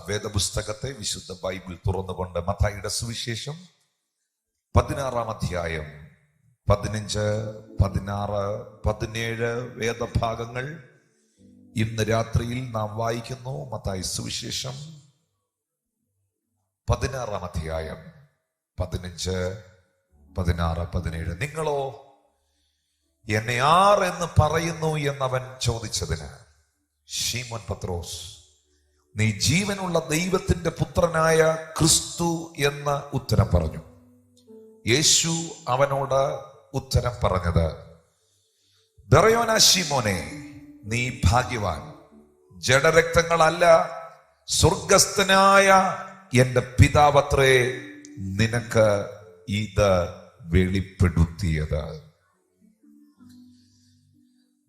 വേദപുസ്തകത്തെ, വിശുദ്ധ ബൈബിൾ തുറന്നുകൊണ്ട് മത്തായിയുടെ സുവിശേഷം 16-ാം അധ്യായം 15, 16, 17 വേദഭാഗങ്ങൾ ഇന്ന് രാത്രിയിൽ നാം വായിക്കുന്നു. മത്തായി സുവിശേഷം 16-ാം അധ്യായം 15, 16, 17. നിങ്ങളോ എന്നെ ആർ എന്ന് പറയുന്നു എന്നവൻ ചോദിച്ചതിന് ശീമോൻ പത്രോസ്, നീ ജീവനുള്ള ദൈവത്തിന്റെ പുത്രനായ ക്രിസ്തു എന്ന് ഉത്തരം പറഞ്ഞു. യേശു അവനോട് ഉത്തരം പറഞ്ഞത്, ബറയോനാ ശീമോനെ, നീ ഭാഗ്യവാൻ. ജഡരക്തങ്ങളല്ല, സ്വർഗസ്ഥനായ എന്റെ പിതാവത്രേ നിനക്ക് ഇത് വെളിപ്പെടുത്തിയത്.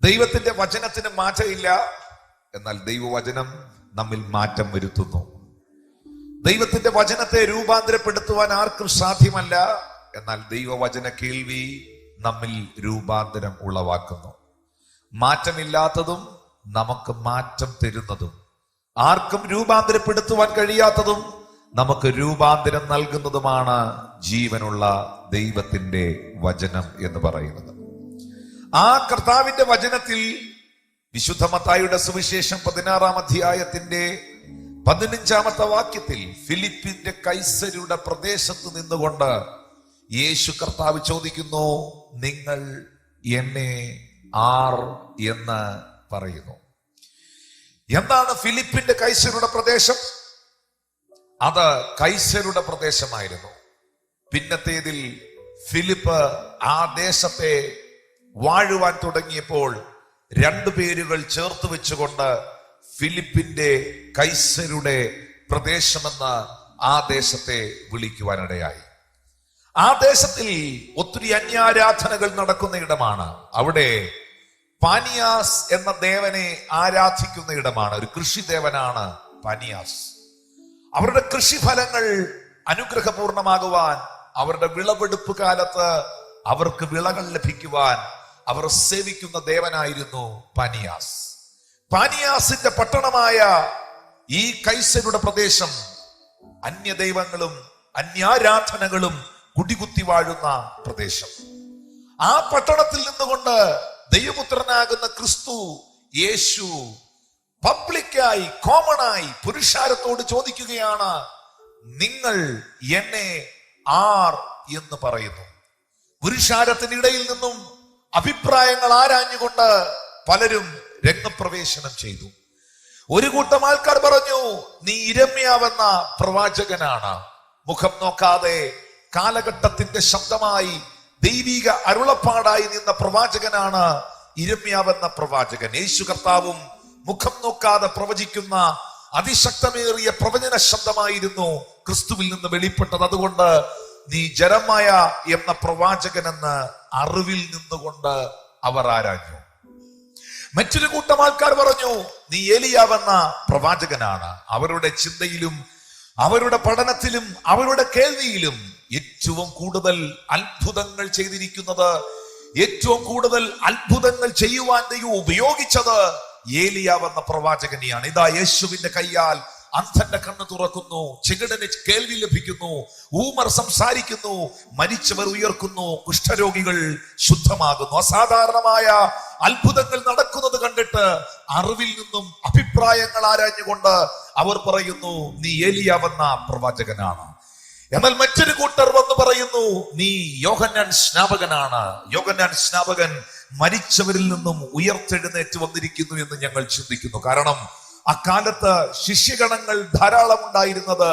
ദൈവത്തിന്റെ വചനത്തിന് മാറ്റമില്ല, എന്നാൽ ദൈവവചനം നമ്മിൽ മാറ്റം വരുത്തുന്നു. ദൈവത്തിന്റെ വചനത്തെ രൂപാന്തരപ്പെടുത്തുവാൻ ആർക്കും സാധ്യമല്ല, എന്നാൽ ദൈവവചന കേൾവി നമ്മിൽ രൂപാന്തരം ഉളവാക്കുന്നു. മാറ്റമില്ലാത്തതും നമുക്ക് മാറ്റം തരുന്നതും, ആർക്കും രൂപാന്തരപ്പെടുത്തുവാൻ കഴിയാത്തതും നമുക്ക് രൂപാന്തരം നൽകുന്നതുമാണ് ജീവനുള്ള ദൈവത്തിന്റെ വചനം എന്ന് പറയുന്നത്. ആ കർത്താവിന്റെ വചനത്തിൽ വിശുദ്ധ മത്തായിയുടെ സുവിശേഷം 16-ാം അധ്യായത്തിന്റെ 15-ാമത്തെ വാക്യത്തിൽ ഫിലിപ്പിന്റെ കൈസരുടെ പ്രദേശത്ത് നിന്നുകൊണ്ട് യേശു കർത്താവ് ചോദിക്കുന്നു, നിങ്ങൾ എന്നെ ആർ എന്ന് പറയുന്നു. എന്താണ് ഫിലിപ്പിന്റെ കൈസരുടെ പ്രദേശം? അത് കൈസരുടെ പ്രദേശമായിരുന്നു. പിന്നത്തേതിൽ ഫിലിപ്പ് ആ ദേശത്തെ വാഴുവാൻ തുടങ്ങിയപ്പോൾ രണ്ടു പേരുകൾ ചേർത്ത് വെച്ചുകൊണ്ട് ഫിലിപ്പിന്റെ കൈസരുടെ പ്രദേശമെന്ന് ആ ദേശത്തെ വിളിക്കുവാനിടയായി. ആ ദേശത്തിൽ ഒത്തിരി അന്യാരാധനകൾ നടക്കുന്ന ഇടമാണ്. അവിടെ പാനിയാസ് എന്ന ദേവനെ ആരാധിക്കുന്ന ഇടമാണ്. ഒരു കൃഷിദേവനാണ് പാനിയാസ്. അവരുടെ കൃഷിഫലങ്ങൾ അനുഗ്രഹപൂർണമാകുവാൻ, അവരുടെ വിളവെടുപ്പ് കാലത്ത് അവർക്ക് വിളകൾ ലഭിക്കുവാൻ അവർ സേവിക്കുന്ന ദേവനായിരുന്നു പാനിയാസ്. പാനിയാസിന്റെ പട്ടണമായ ഈ കൈസരുടെ പ്രദേശം അന്യദൈവങ്ങളും അന്യാരാധനകളും കുടികുത്തി വാഴുന്ന പ്രദേശം. ആ പട്ടണത്തിൽ നിന്നുകൊണ്ട് ദൈവപുത്രനാകുന്ന ക്രിസ്തു യേശു പബ്ലിക്കായി, കോമണായി പുരുഷാരത്തോട് ചോദിക്കുകയാണ്, നിങ്ങൾ എന്നെ ആർ എന്ന് പറയുന്നു. പുരുഷാരത്തിനിടയിൽ നിന്നും അഭിപ്രായങ്ങൾ ആരാഞ്ഞുകൊണ്ട് പലരും രംഗപ്രവേശനം ചെയ്തു. ഒരു കൂട്ടം ആൾക്കാർ പറഞ്ഞു, നീ ഇരമ്യാവെന്ന പ്രവാചകനാണ്. മുഖം നോക്കാതെ കാലഘട്ടത്തിന്റെ ശബ്ദമായി ദൈവിക അരുളപ്പാടായി നിന്ന പ്രവാചകനാണ് ഇരമ്യാവെന്ന പ്രവാചകൻ. യേശു കർത്താവും മുഖം നോക്കാതെ പ്രവചിക്കുന്ന അതിശക്തമേറിയ പ്രവചന ശബ്ദമായിരുന്നു ക്രിസ്തുവിൽ നിന്ന് വെളിപ്പെട്ടത്. അതുകൊണ്ട് നീ ജെരമായ എന്ന പ്രവാചകൻ എന്ന് അറിവിൽ നിന്നുകൊണ്ട് അവർ ആരാഞ്ഞു. മറ്റൊരു കൂട്ടം ആൾക്കാർ പറഞ്ഞു, നീ ഏലിയാവെന്ന പ്രവാചകനാണ്. അവരുടെ ചിന്തയിലും അവരുടെ പഠനത്തിലും അവരുടെ കേൾവിയിലും ഏറ്റവും കൂടുതൽ അത്ഭുതങ്ങൾ ചെയ്തിരിക്കുന്നത്, ഏറ്റവും കൂടുതൽ അത്ഭുതങ്ങൾ ചെയ്യുവാൻ ദൈവം ഉപയോഗിച്ചത് ഏലിയാവെന്ന പ്രവാചകനെയാണ്. ഇതാ യേശുവിന്റെ കയ്യാൽ അന്ധന്റെ കണ്ണ് തുറക്കുന്നു, ചെകിടന് കേൾവി ലഭിക്കുന്നു, ഊമർ സംസാരിക്കുന്നു, മരിച്ചവർ ഉയർക്കുന്നു, കുഷ്ഠരോഗികൾ ശുദ്ധമാകുന്നു. അസാധാരണമായ അത്ഭുതങ്ങൾ നടക്കുന്നത് കണ്ടിട്ട് അറിവിൽ നിന്നും അഭിപ്രായങ്ങൾ ആരാഞ്ഞുകൊണ്ട് അവർ പറയുന്നു, നീ ഏലിയാവെന്ന പ്രവാചകനാണ്. എന്നാൽ മറ്റൊരു കൂട്ടർ വന്ന് പറയുന്നു, നീ യോഹന്നാൻ സ്നാപകനാണ്. യോഹന്നാൻ സ്നാപകൻ മരിച്ചവരിൽ നിന്നും ഉയർത്തെഴുന്നേറ്റ് വന്നിരിക്കുന്നു എന്ന് ഞങ്ങൾ ചിന്തിക്കുന്നു. കാരണം അക്കാലത്ത് ശിഷ്യഗണങ്ങൾ ധാരാളം ഉണ്ടായിരുന്നത്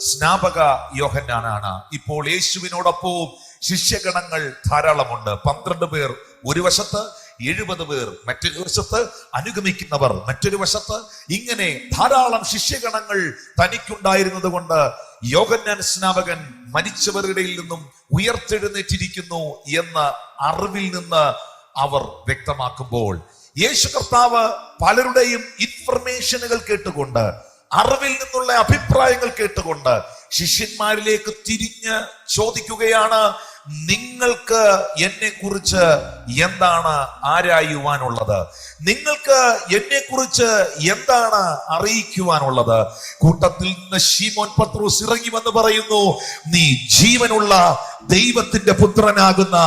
സ്നാപക യോഹന്നാനാണ്. ഇപ്പോൾ യേശുവിനോടൊപ്പം ശിഷ്യഗണങ്ങൾ ധാരാളമുണ്ട്. 12 പേർ ഒരു വശത്ത്, 70 പേർ മറ്റൊരു വശത്ത്, അനുഗമിക്കുന്നവർ മറ്റൊരു വശത്ത്. ഇങ്ങനെ ധാരാളം ശിഷ്യഗണങ്ങൾ തനിക്കുണ്ടായിരുന്നത് കൊണ്ട് യോഹന്നാൻ സ്നാപകൻ മരിച്ചവരുടെ നിന്നും ഉയർത്തെഴുന്നേറ്റിരിക്കുന്നു എന്ന അറിവിൽ നിന്ന് അവർ വ്യക്തമാക്കുമ്പോൾ, യേശു കർത്താവ് പലരുടെയും ഇൻഫർമേഷനുകൾ കേട്ടുകൊണ്ട്, അറിവിൽ നിന്നുള്ള അഭിപ്രായങ്ങൾ കേട്ടുകൊണ്ട് ശിഷ്യന്മാരിലേക്ക് തിരിഞ്ഞ് ചോദിക്കുകയാണ്, നിങ്ങൾക്ക് എന്നെ കുറിച്ച് എന്താണ് ആരായുവാനുള്ളത്? നിങ്ങൾക്ക് എന്നെ കുറിച്ച് എന്താണ് അറിയിക്കുവാനുള്ളത്? കൂട്ടത്തിൽ നിന്ന് ശീമോൻ പത്രോസ് ഇറങ്ങി വന്ന് പറയുന്നു, നീ ജീവനുള്ള ദൈവത്തിന്റെ പുത്രനാകുന്ന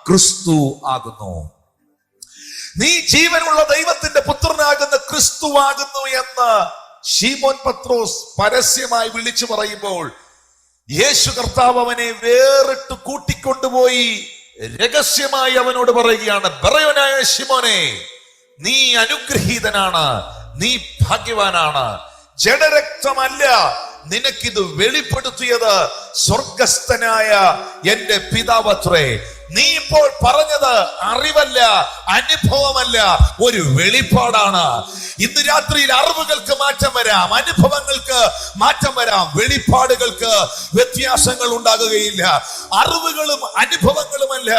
ക്രിസ്തു ആകുന്നു. നീ ജീവനുള്ള ദൈവത്തിന്റെ പുത്രനാകുന്ന ക്രിസ്തു ആകുന്നു എന്ന് ശീമോൻ പത്രോസ് പരസ്യമായി വിളിച്ചു പറയുമ്പോൾ യേശു കർത്താവ് അവനെ വേറിട്ട് കൂട്ടിക്കൊണ്ടുപോയി രഹസ്യമായി അവനോട് പറയുകയാണ്, ബറയോനായ ശിമോനെ, നീ അനുഗ്രഹീതനാണ്, നീ ഭാഗ്യവാനാണ്. ജഡരക്തമല്ല നിനക്കിത് വെളിപ്പെടുത്തിയത് സ്വർഗസ്ഥനായ എന്റെ പിതാവത്രേ. നീ ഇപ്പോൾ പറഞ്ഞത് അറിവല്ല, അനുഭവമല്ല, ഒരു വെളിപ്പാടാണ്. ഇന്ന് രാത്രിയിൽ അറിവുകൾക്ക് മാറ്റം വരാം, അനുഭവങ്ങൾക്ക് മാറ്റം വരാം, വെളിപ്പാടുകൾക്ക് വ്യത്യാസങ്ങൾ ഉണ്ടാകുകയില്ല. അറിവുകളും അനുഭവങ്ങളുമല്ല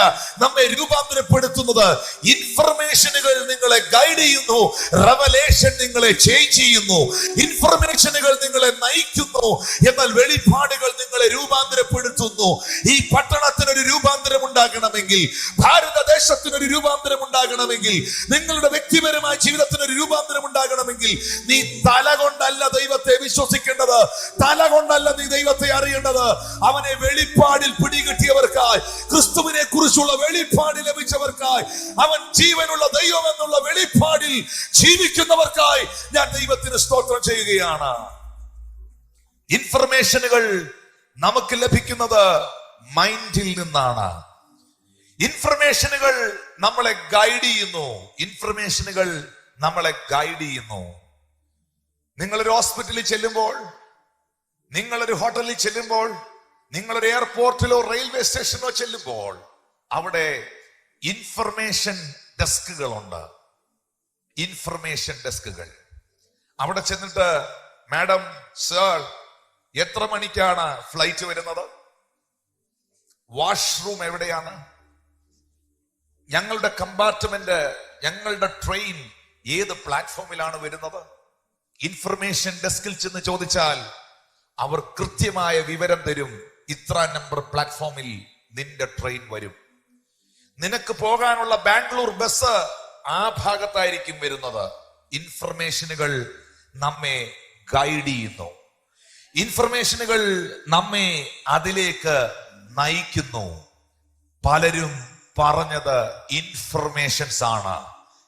നമ്മെ രൂപാന്തരപ്പെടുത്തുന്നത്. ഇൻഫർമേഷനുകൾ നിങ്ങളെ ഗൈഡ് ചെയ്യുന്നു, റെവലേഷൻ നിങ്ങളെ ചേഞ്ച് ചെയ്യുന്നു. ഇൻഫർമേഷനുകൾ നിങ്ങളെ നയിക്കുന്നു, എന്നാൽ വെളിപ്പാടുകൾ നിങ്ങളെ രൂപാന്തരപ്പെടുത്തുന്നു. ഈ പട്ടണത്തിനൊരു രൂപാന്തരം ഉണ്ടാകണമെങ്കിൽ, ഭാരതദേശത്തിനൊരു രൂപാന്തരം ഉണ്ടാകണമെങ്കിൽ, നിങ്ങളുടെ വ്യക്തിപരമായ ജീവിതത്തിനൊരു രൂപാന്തരം ഉണ്ടാകണമെങ്കിൽ, നീ തല കൊണ്ടല്ല ദൈവത്തെ വിശ്വസിക്കേണ്ടത്, തല കൊണ്ടല്ല നീ ദൈവത്തെ അറിയേണ്ടത്. അവനെ വെളിപ്പാടിൽ പിടികിട്ടിയവർക്കായി, ക്രിസ്തുവിനെ കുറിച്ചുള്ള വെളിപ്പാട് ലഭിച്ചവർക്കായി, അവൻ ജീവനുള്ള ദൈവം എന്നുള്ള വെളിപ്പാടിൽ ജീവിക്കുന്നവർക്കായി ഞാൻ ദൈവത്തിന് സ്തോത്രം ചെയ്യുകയാണ്. ഇൻഫർമേഷനുകൾ നമുക്ക് ലഭിക്കുന്നത് മൈൻഡിൽ നിന്നാണ്. ഇൻഫർമേഷനുകൾ നമ്മളെ ഗൈഡ് ചെയ്യുന്നു. ഇൻഫർമേഷനുകൾ നമ്മളെ ഗൈഡ് ചെയ്യുന്നു. നിങ്ങളൊരു ഹോസ്പിറ്റലിൽ ചെല്ലുമ്പോൾ, നിങ്ങളൊരു ഹോട്ടലിൽ ചെല്ലുമ്പോൾ, നിങ്ങളൊരു എയർപോർട്ടിലോ റെയിൽവേ സ്റ്റേഷനിലോ ചെല്ലുമ്പോൾ അവിടെ ഇൻഫർമേഷൻ ഡെസ്കുകളുണ്ട്. ഇൻഫർമേഷൻ ഡെസ്കുകൾ. അവിടെ ചെന്നിട്ട്, മാഡം, സർ, എത്ര മണിക്കാണ് ഫ്ലൈറ്റ് വരുന്നത്? വാഷ്റൂം എവിടെയാണ്? ഞങ്ങളുടെ കമ്പാർട്ട്മെന്റ്, ഞങ്ങളുടെ ട്രെയിൻ ഏത് പ്ലാറ്റ്ഫോമിലാണ് വരുന്നത്? ഇൻഫർമേഷൻ ഡെസ്കിൽ ചെന്ന് ചോദിച്ചാൽ അവർ കൃത്യമായ വിവരം തരും. ഇത്ര നമ്പർ പ്ലാറ്റ്ഫോമിൽ നിന്റെ ട്രെയിൻ വരും. നിനക്ക് പോകാനുള്ള ബാംഗ്ലൂർ ബസ് ആ ഭാഗത്തായിരിക്കും വരുന്നത്. ഇൻഫർമേഷനുകൾ നമ്മെ ഗൈഡ് ചെയ്യുന്നു. ഇൻഫർമേഷനുകൾ നമ്മെ അതിലേക്ക് നയിക്കുന്നു. പലരും പറഞ്ഞത് ഇൻഫർമേഷൻസ് ആണ്,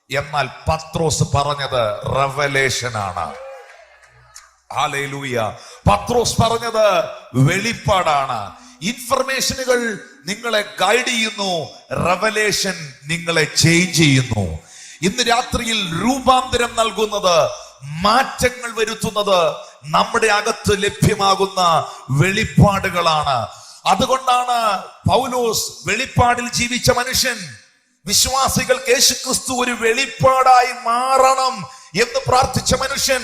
എന്നാൽ പത്രോസ് പറഞ്ഞത് റെവലേഷൻ ആണ്. ഹല്ലേലൂയ. പത്രോസ് പറഞ്ഞത് വെളിപ്പാടാണ്. ഇൻഫർമേഷനുകൾ നിങ്ങളെ ഗൈഡ് ചെയ്യുന്നു, റെവലേഷൻ നിങ്ങളെ ചേഞ്ച് ചെയ്യുന്നു. ഇന്ന് രാത്രിയിൽ രൂപാന്തരം നൽകുന്നത്, മാറ്റങ്ങൾ വരുത്തുന്നത് നമ്മുടെ അകത്ത് ലഭ്യമാകുന്ന വെളിപ്പാടുകളാണ്. അതുകൊണ്ടാണ് പൗലോസ് വെളിപ്പാടിൽ ജീവിച്ച മനുഷ്യൻ. വിശ്വാസികൾക്ക് യേശുക്രിസ്തു ഒരു വെളിപ്പാടായി മാറണം എന്ന് പ്രാർത്ഥിച്ച മനുഷ്യൻ.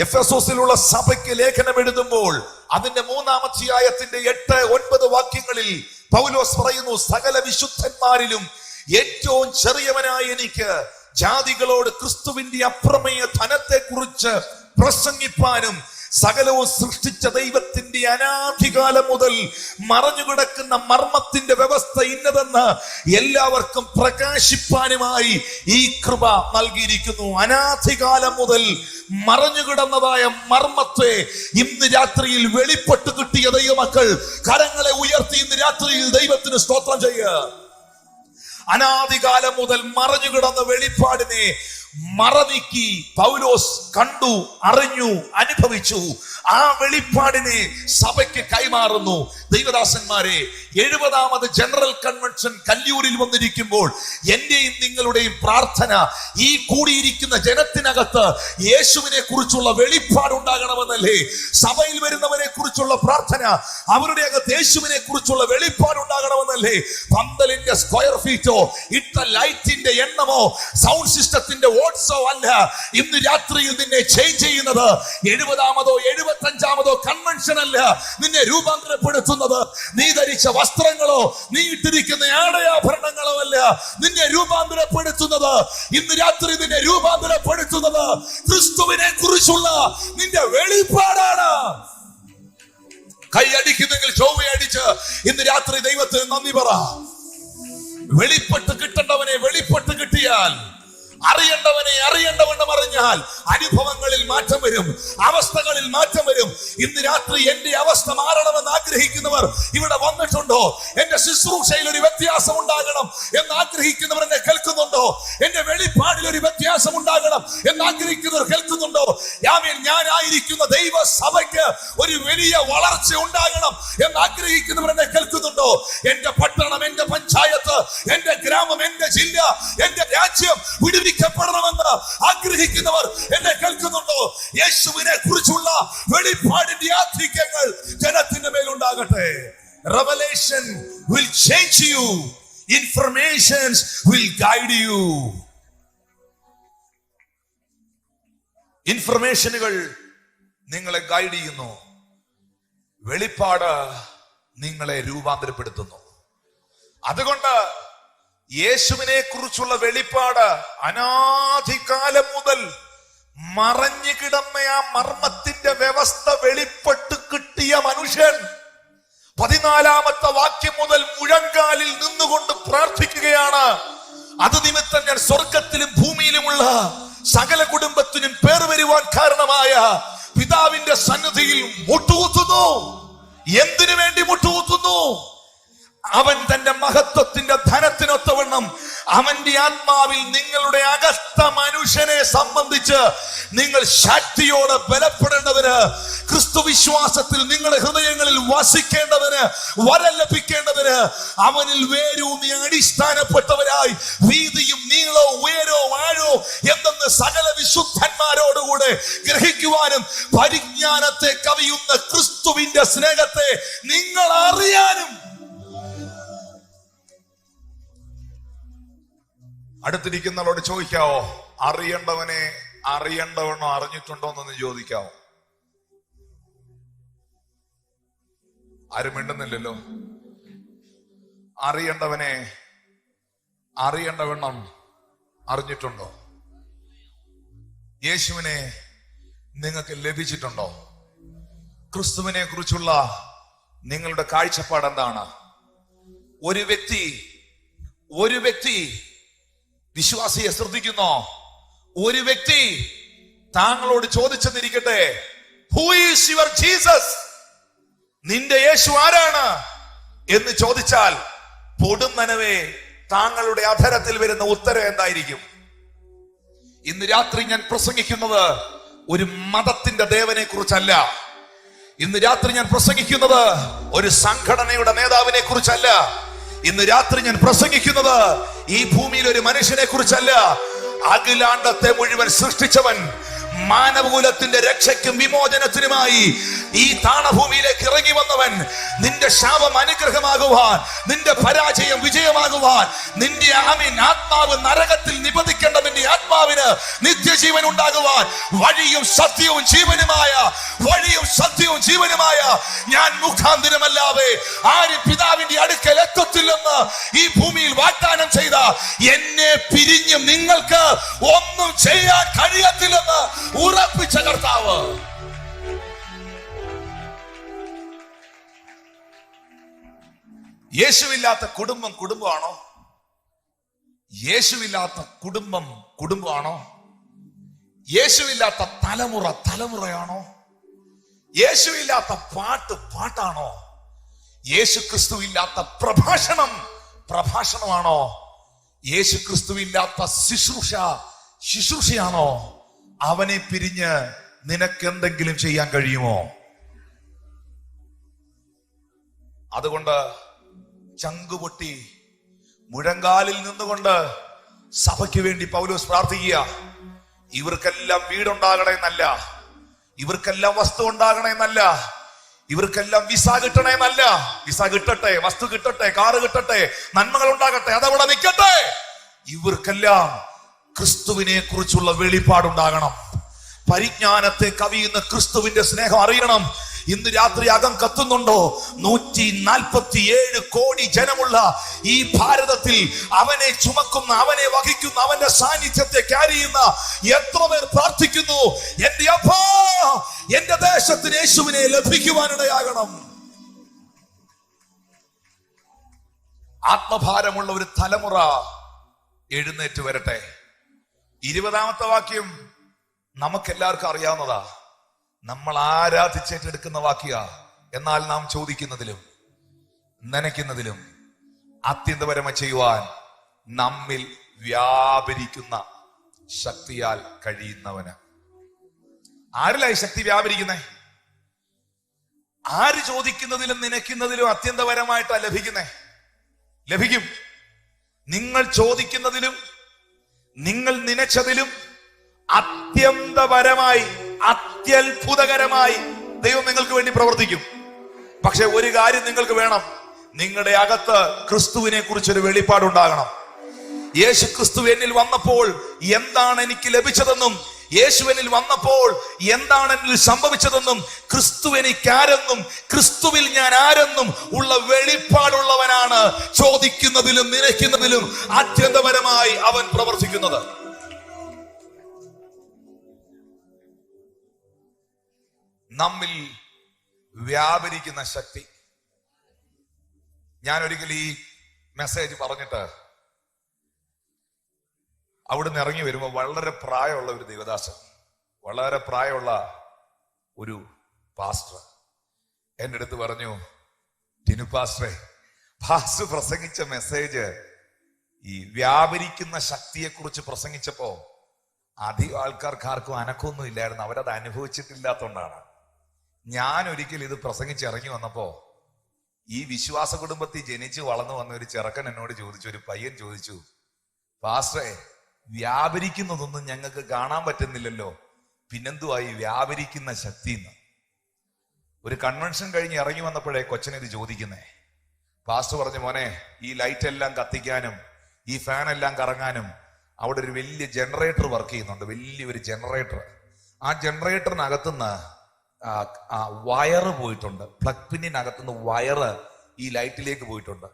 എഫെസോസിലുള്ള സഭയ്ക്ക് ലേഖനം എഴുതുമ്പോൾ അതിന്റെ 3-ാം അധ്യായത്തിന്റെ 8-9 വാക്യങ്ങളിൽ പൗലോസ് പറയുന്നു, സകല വിശുദ്ധന്മാരിലും ഏറ്റവും ചെറിയവനായ എനിക്ക് ജാതികളോട് ക്രിസ്തുവിന്റെ അപ്രമേയ ധനത്തെ കുറിച്ച് പ്രസംഗിപ്പാനും സകലവും സൃഷ്ടിച്ച ദൈവത്തിന്റെ അനാദികാലം മുതൽ മറഞ്ഞുകിടക്കുന്ന മർമ്മത്തിന്റെ വ്യവസ്ഥ ഇന്നതെന്ന് എല്ലാവർക്കും പ്രകാശിപ്പാനുമായി ഈ കൃപ നൽകിയിരിക്കുന്നു. അനാദികാലം മുതൽ മറഞ്ഞുകിടന്നതായ മർമ്മത്തെ ഇന്ന് രാത്രിയിൽ വെളിപ്പെട്ട് കിട്ടിയ ദൈവമക്കൾ കരങ്ങളെ ഉയർത്തി ഇന്ന് രാത്രിയിൽ ദൈവത്തിന് സ്തോത്രം ചെയ്യുക. അനാദികാലം മുതൽ മറഞ്ഞുകിടന്ന വെളിപ്പാടിനെ മറനീക്കി പൗലോസ് കണ്ടു, അറിഞ്ഞു, അനുഭവിച്ചു. ആ വെളിപ്പാടിനെ സഭയ്ക്ക് കൈമാറുന്നു. ദൈവദാസന്മാരെ, 70ാമത് ജനറൽ കൺവെൻഷൻ കല്ലൂരിൽ വന്നിരിക്കുമ്പോൾ എന്റെയും നിങ്ങളുടെയും പ്രാർത്ഥന ഈ കൂടിയിരിക്കുന്ന ജനത്തിനകത്ത് യേശുവിനെ കുറിച്ചുള്ള വെളിപ്പാടുണ്ടാകണമെന്നല്ലേ? സഭയിൽ വരുന്നവരെ കുറിച്ചുള്ള പ്രാർത്ഥന അവരുടെ അകത്ത് യേശുവിനെ കുറിച്ചുള്ള വെളിപ്പാടുണ്ടാകണമെന്നല്ലേ? പന്തലിന്റെ സ്ക്വയർ ഫീറ്റോ ഇട്ട ലൈറ്റിന്റെ എണ്ണമോ സൗണ്ട് സിസ്റ്റത്തിന്റെ വോട്ട്സോ അല്ല ഇന്ന് രാത്രിയിൽ നിന്നെ ചേഞ്ച് ചെയ്യുന്നത്. 70ാമതോ 75ാമതോ കൺവെൻഷൻ അല്ല നിന്നെ രൂപാന്തരപ്പെടുത്തുന്നത്. നീ ധരിച്ച വസ്ത്രങ്ങളോ നീ ഇട്ടിരിക്കുന്ന ആടയാഭരണങ്ങളോ അല്ല നിന്നെ രൂപാന്തരപ്പെടുത്തുന്നത്. ഇന്ന് രാത്രി നിന്നെ രൂപാന്തരപ്പെടുത്തുന്നത് ക്രിസ്തുവിനെ കുറിച്ചുള്ള നിന്റെ വെളിപ്പാടാണ്. കൈ അടിക്കുന്നെങ്കിൽ ചൊവ്വയടിച്ച് ഇന്ന് രാത്രി ദൈവത്തിന് നന്ദി പറ. വെളിപ്പെട്ട് കിട്ടേണ്ടവനെ വെളിപ്പെട്ട് കിട്ടിയാൽ, അറിയേണ്ടവനെ അറിയേണ്ടവണ്ണം അറിഞ്ഞാൽ അനുഭവങ്ങളിൽ മാറ്റം വരും, അവസ്ഥകളിൽ മാറ്റം വരും. ഇന്ന് രാത്രി എന്റെ അവസ്ഥ മാറണമെന്ന് ആഗ്രഹിക്കുന്നവർ ഇവിടെ വന്നിട്ടുണ്ടോ? എന്റെ ശുശ്രൂഷയിൽ ഒരു വ്യത്യാസം ഉണ്ടാകണം എന്ന് ആഗ്രഹിക്കുന്നവർ എന്നെ കേൾക്കുന്നുണ്ടോ? എന്റെ വെളിപ്പാടിൽ ഒരു വ്യത്യാസം ഉണ്ടാകണം എന്ന് ആഗ്രഹിക്കുന്നവർ കേൾക്കുന്നുണ്ടോ? ഞാനായിരിക്കുന്ന ദൈവ സഭയ്ക്ക് ഒരു വലിയ വളർച്ച ഉണ്ടാകണം എന്ന് ആഗ്രഹിക്കുന്നവർ എന്നെ കേൾക്കുന്നുണ്ടോ? എന്റെ പട്ടണം, എന്റെ പഞ്ചായത്ത്, എന്റെ ഗ്രാമം, എന്റെ ജില്ല, എന്റെ രാജ്യം വിടുവിക്കപ്പെടണമെന്ന് ആഗ്രഹിക്കുന്നവർ എന്നെ കേൾക്കുന്നുണ്ടോ? യേശുവിനെ കുറിച്ചുള്ള വെളിപ്പാടിന്റെ ആധിക്യങ്ങൾ ജനത്തിന്റെ മേലുണ്ടാകട്ടെ. Revelation will change you. Informations will guide you. ഇൻഫർമേഷനുകൾ നിങ്ങളെ ഗൈഡ് ചെയ്യുന്നു. വെളിപ്പാട് നിങ്ങളെ രൂപാന്തരപ്പെടുത്തുന്നു. അതുകൊണ്ട് യേശുവിനെ കുറിച്ചുള്ള വെളിപ്പാട് അനാദികാലം മുതൽ മറഞ്ഞു കിടന്ന ആ മർമ്മത്തിന്റെ വ്യവസ്ഥ വെളിപ്പെട്ട് കിട്ടിയ മനുഷ്യൻ 14-ാമത്തെ വാക്യം മുതൽ മുഴങ്കാലിൽ നിന്നുകൊണ്ട് പ്രാർത്ഥിക്കുകയാണ്. അത് നിമിത്തം ഞാൻ സ്വർഗത്തിലും ഭൂമിയിലുമുള്ള സകല കുടുംബത്തിനും പേർ വരുവാൻ കാരണമായ പിതാവിന്റെ സന്നിധിയിൽ മുട്ടുകുത്തുന്നു. എന്തിനു വേണ്ടി മുട്ടുകുത്തുന്നു? അവൻ തന്റെ മഹത്വത്തിന്റെ ധനത്തിനൊത്തവണ്ണം അവന്റെ ആത്മാവിൽ നിങ്ങളുടെ അകത്ത മനുഷ്യനെ സംബന്ധിച്ച് നിങ്ങൾ ശക്തിയോടെ ബലപ്പെടേണ്ടതിന്, ക്രിസ്തു വിശ്വാസത്തിൽ നിങ്ങളുടെ ഹൃദയങ്ങളിൽ വസിക്കേണ്ടതിന്, വരം ലഭിക്കേണ്ടതിന്, അവനിൽ വേരൂന്നി അടിസ്ഥാനപ്പെട്ടവരായി വീതിയും നീളവും ഉയരവും ആഴവും എന്തെന്ന് സകല വിശുദ്ധന്മാരോടുകൂടെ ഗ്രഹിക്കുവാനും പരിജ്ഞാനത്തെ കവിയുന്ന ക്രിസ്തുവിന്റെ സ്നേഹത്തെ നിങ്ങൾ അറിയാനും. അടുത്തിരിക്കുന്നവരോട് ചോദിക്കാവോ, അറിയേണ്ടവനെ അറിയേണ്ടവണ്ണോ അറിഞ്ഞിട്ടുണ്ടോ എന്നൊന്ന് ചോദിക്കാവോ? ആരും മിണ്ടുന്നില്ലല്ലോ. അറിയേണ്ടവനെ അറിയേണ്ടവണ്ണം അറിഞ്ഞിട്ടുണ്ടോ? യേശുവിനെ നിങ്ങൾക്ക് ലഭിച്ചിട്ടുണ്ടോ? ക്രിസ്തുവിനെ കുറിച്ചുള്ള നിങ്ങളുടെ കാഴ്ചപ്പാട് എന്താണ്? ഒരു വ്യക്തി വിശ്വാസിയെ ശ്രദ്ധിക്കുന്നോ? ഒരു വ്യക്തി താങ്കളോട് ചോദിച്ചെന്നിരിക്കട്ടെ, ഹൂ ഈസ് യുവർ ജീസസ്? നിന്റെ യേശു ആരാണ് എന്ന് ചോദിച്ചാൽ പൊടുന്നനവേ താങ്കളുടെ അധരത്തിൽ വരുന്ന ഉത്തരം എന്തായിരിക്കും? ഇന്ന് രാത്രി ഞാൻ പ്രസംഗിക്കുന്നത് ഒരു മതത്തിന്റെ ദേവനെ കുറിച്ചല്ല. ഇന്ന് രാത്രി ഞാൻ പ്രസംഗിക്കുന്നത് ഒരു സംഘടനയുടെ നേതാവിനെ കുറിച്ചല്ല. ഇന്ന് രാത്രി ഞാൻ പ്രസംഗിക്കുന്നത് ഈ ഭൂമിയിൽ ഒരു മനുഷ്യനെ കുറിച്ചല്ല. അഖിലാണ്ടത്തെ മുഴുവൻ സൃഷ്ടിച്ചവൻ, മാനവകുലത്തിന്റെ രക്ഷയ്ക്കും വിമോചനത്തിനുമായി ഈ താണഭൂമിയിലേക്ക് ഇറങ്ങി വന്നവൻ, നിന്റെ ശാപം അനുഗ്രഹമാകുവാൻ, നിന്റെ പരാജയം വിജയമാകുവാൻ, നിന്റെ ആത്മാവ് നരകത്തിൽ നിബന്ധിക്കേണ്ട നിന്റെ ആത്മാവിന് നിത്യജീവൻ ഉണ്ടാകുവാൻ വഴിയും സത്യവും ജീവനുമായ ഞാൻ മുഖാന്തിരമല്ലാതെ ആര് പിതാവിന്റെ അടുക്കൽ എത്തത്തില്ലെന്ന് ഈ ഭൂമിയിൽ വാഗ്ദാനം ചെയ്ത എന്നെ പിരിഞ്ഞും നിങ്ങൾക്ക് ഒന്നും ചെയ്യാൻ കഴിയത്തില്ലെന്ന് ഉറപ്പിച്ച കർത്താവ്. യേശുവില്ലാത്ത കുടുംബമാണോ? യേശുവില്ലാത്ത കുടുംബമാണോ? യേശുവില്ലാത്ത തലമുറയാണോ? യേശുവില്ലാത്ത പാട്ടാണോ? യേശു ക്രിസ്തുവില്ലാത്ത പ്രഭാഷണമാണോ? യേശു ക്രിസ്തുവില്ലാത്ത ശുശ്രൂഷയാണോ? അവനെ പിരിഞ്ഞ് നിനക്ക് എന്തെങ്കിലും ചെയ്യാൻ കഴിയുമോ? അതുകൊണ്ട് ചങ്കുപൊട്ടി മുഴങ്കാലിൽ നിന്നുകൊണ്ട് സഭയ്ക്ക് വേണ്ടി പൗലോസ് പ്രാർത്ഥിക്കുക. ഇവർക്കെല്ലാം വീടുണ്ടാകണമെന്നല്ല, ഇവർക്കെല്ലാം വസ്തു ഉണ്ടാകണമെന്നല്ല, ഇവർക്കെല്ലാം വിസ കിട്ടണമെന്നല്ല. വിസ കിട്ടട്ടെ, വസ്തു കിട്ടട്ടെ, കാറ് കിട്ടട്ടെ, നന്മകൾ ഉണ്ടാകട്ടെ, അതവിടെ നിൽക്കട്ടെ. ഇവർക്കെല്ലാം ക്രിസ്തുവിനെ കുറിച്ചുള്ള വെളിപ്പാടുണ്ടാകണം. പരിജ്ഞാനത്തെ കവിയുന്ന ക്രിസ്തുവിന്റെ സ്നേഹം അറിയണം. ഇന്ന് രാത്രി അകം കത്തുന്നുണ്ടോ? 147 കോടി ജനമുള്ള ഈ ഭാരതത്തിൽ അവനെ ചുമക്കുന്ന, അവനെ വഹിക്കുന്ന, അവന്റെ സാന്നിധ്യത്തെ ക്യാരി ചെയ്യുന്ന എത്ര പേർ പ്രാർത്ഥിക്കുന്നു, എന്റെ അപ്പാ എന്റെ ദേശത്തിന് യേശുവിനെ ലഭിക്കുവാനിടയാകണം. ആത്മഭാരമുള്ള ഒരു തലമുറ എഴുന്നേറ്റ് വരട്ടെ. 20-ാമത്തെ വാക്യം നമുക്കെല്ലാവർക്കും അറിയാവുന്നതാ. നമ്മൾ ആരാധിച്ചേറ്റെടുക്കുന്ന വാക്യ. എന്നാൽ നാം ചോദിക്കുന്നതിലും നനയ്ക്കുന്നതിലും അത്യന്തപരമായി ചെയ്യുവാൻ നമ്മിൽ വ്യാപരിക്കുന്ന ശക്തിയാൽ കഴിയുന്നവന്. ആരിലായി ശക്തി വ്യാപരിക്കുന്നേ? ആര് ചോദിക്കുന്നതിലും നനയ്ക്കുന്നതിലും അത്യന്തപരമായിട്ടാ ലഭിക്കുന്നേ? ലഭിക്കും. നിങ്ങൾ ചോദിക്കുന്നതിലും നിങ്ങൾ നനച്ചതിലും അത്യന്തപരമായി, അത്യത്ഭുതകരമായി ദൈവം നിങ്ങൾക്ക് വേണ്ടി പ്രവർത്തിക്കും. പക്ഷെ ഒരു കാര്യം നിങ്ങൾക്ക് വേണം, നിങ്ങളുടെ അകത്ത് ക്രിസ്തുവിനെ കുറിച്ചൊരു വെളിപ്പാടുണ്ടാകണം. യേശു ക്രിസ്തു എന്നിൽ വന്നപ്പോൾ എന്താണ് എനിക്ക് ലഭിച്ചതെന്നും, യേശു എന്നിൽ വന്നപ്പോൾ എന്താണ് എന്നിൽ സംഭവിച്ചതെന്നും, ക്രിസ്തു എനിക്കാരെന്നും ക്രിസ്തുവിൽ ഞാൻ ആരെന്നും ഉള്ള വെളിപ്പാടുള്ളവനാണ് ചോദിക്കുന്നതിലും നിനയ്ക്കുന്നതിലും അത്യന്തപരമായി അവൻ പ്രവർത്തിക്കുന്നത്. നമ്മിൽ വ്യാപരിക്കുന്ന ശക്തി. ഞാൻ ഒരിക്കൽ ഈ മെസ്സേജ് പറഞ്ഞിട്ട് അവിടുന്ന് ഇറങ്ങി വരുമ്പോൾ വളരെ പ്രായമുള്ള ഒരു ദേവദാസൻ, വളരെ പ്രായമുള്ള ഒരു പാസ്റ്റർ എൻ്റെ അടുത്ത് പറഞ്ഞു, ടിനു പാസ്റ്ററെ, പാസ്റ്റർ പ്രസംഗിച്ച മെസ്സേജ് ഈ വ്യാപരിക്കുന്ന ശക്തിയെക്കുറിച്ച് പ്രസംഗിച്ചപ്പോ അധികം ആൾക്കാർക്ക് ആർക്കും അനക്കൊന്നും ഇല്ലായിരുന്നു. അവരത് അനുഭവിച്ചിട്ടില്ലാത്തതുകൊണ്ടാണ്. ഞാൻ ഒരിക്കൽ ഇത് പ്രസംഗിച്ച് ഇറങ്ങി വന്നപ്പോ ഈ വിശ്വാസ കുടുംബത്തിൽ ജനിച്ച് വളർന്നു വന്ന ഒരു ചെറുക്കൻ എന്നോട് ചോദിച്ചു, ഒരു പയ്യൻ ചോദിച്ചു, പാസ്റ്ററെ, വ്യാപരിക്കുന്നതൊന്നും ഞങ്ങൾക്ക് കാണാൻ പറ്റുന്നില്ലല്ലോ, പിന്നെന്തുവായി വ്യാപരിക്കുന്ന ശക്തി എന്ന്. ഒരു കൺവെൻഷൻ കഴിഞ്ഞ് ഇറങ്ങി വന്നപ്പോഴേ കൊച്ചനിത് ചോദിക്കുന്നേ. പാസ്റ്റർ പറഞ്ഞു, മോനെ, ഈ ലൈറ്റ് എല്ലാം കത്തിക്കാനും ഈ ഫാൻ എല്ലാം കറങ്ങാനും അവിടെ ഒരു വലിയ ജനറേറ്റർ വർക്ക് ചെയ്യുന്നുണ്ട്, വലിയൊരു ജനറേറ്റർ. ആ ജനറേറ്ററിനകത്തുനിന്ന് വയറ് പോയിട്ടുണ്ട്, പ്ലഗ് പിന്നിനകത്തുനിന്ന് വയറ് ഈ ലൈറ്റിലേക്ക് പോയിട്ടുണ്ട്.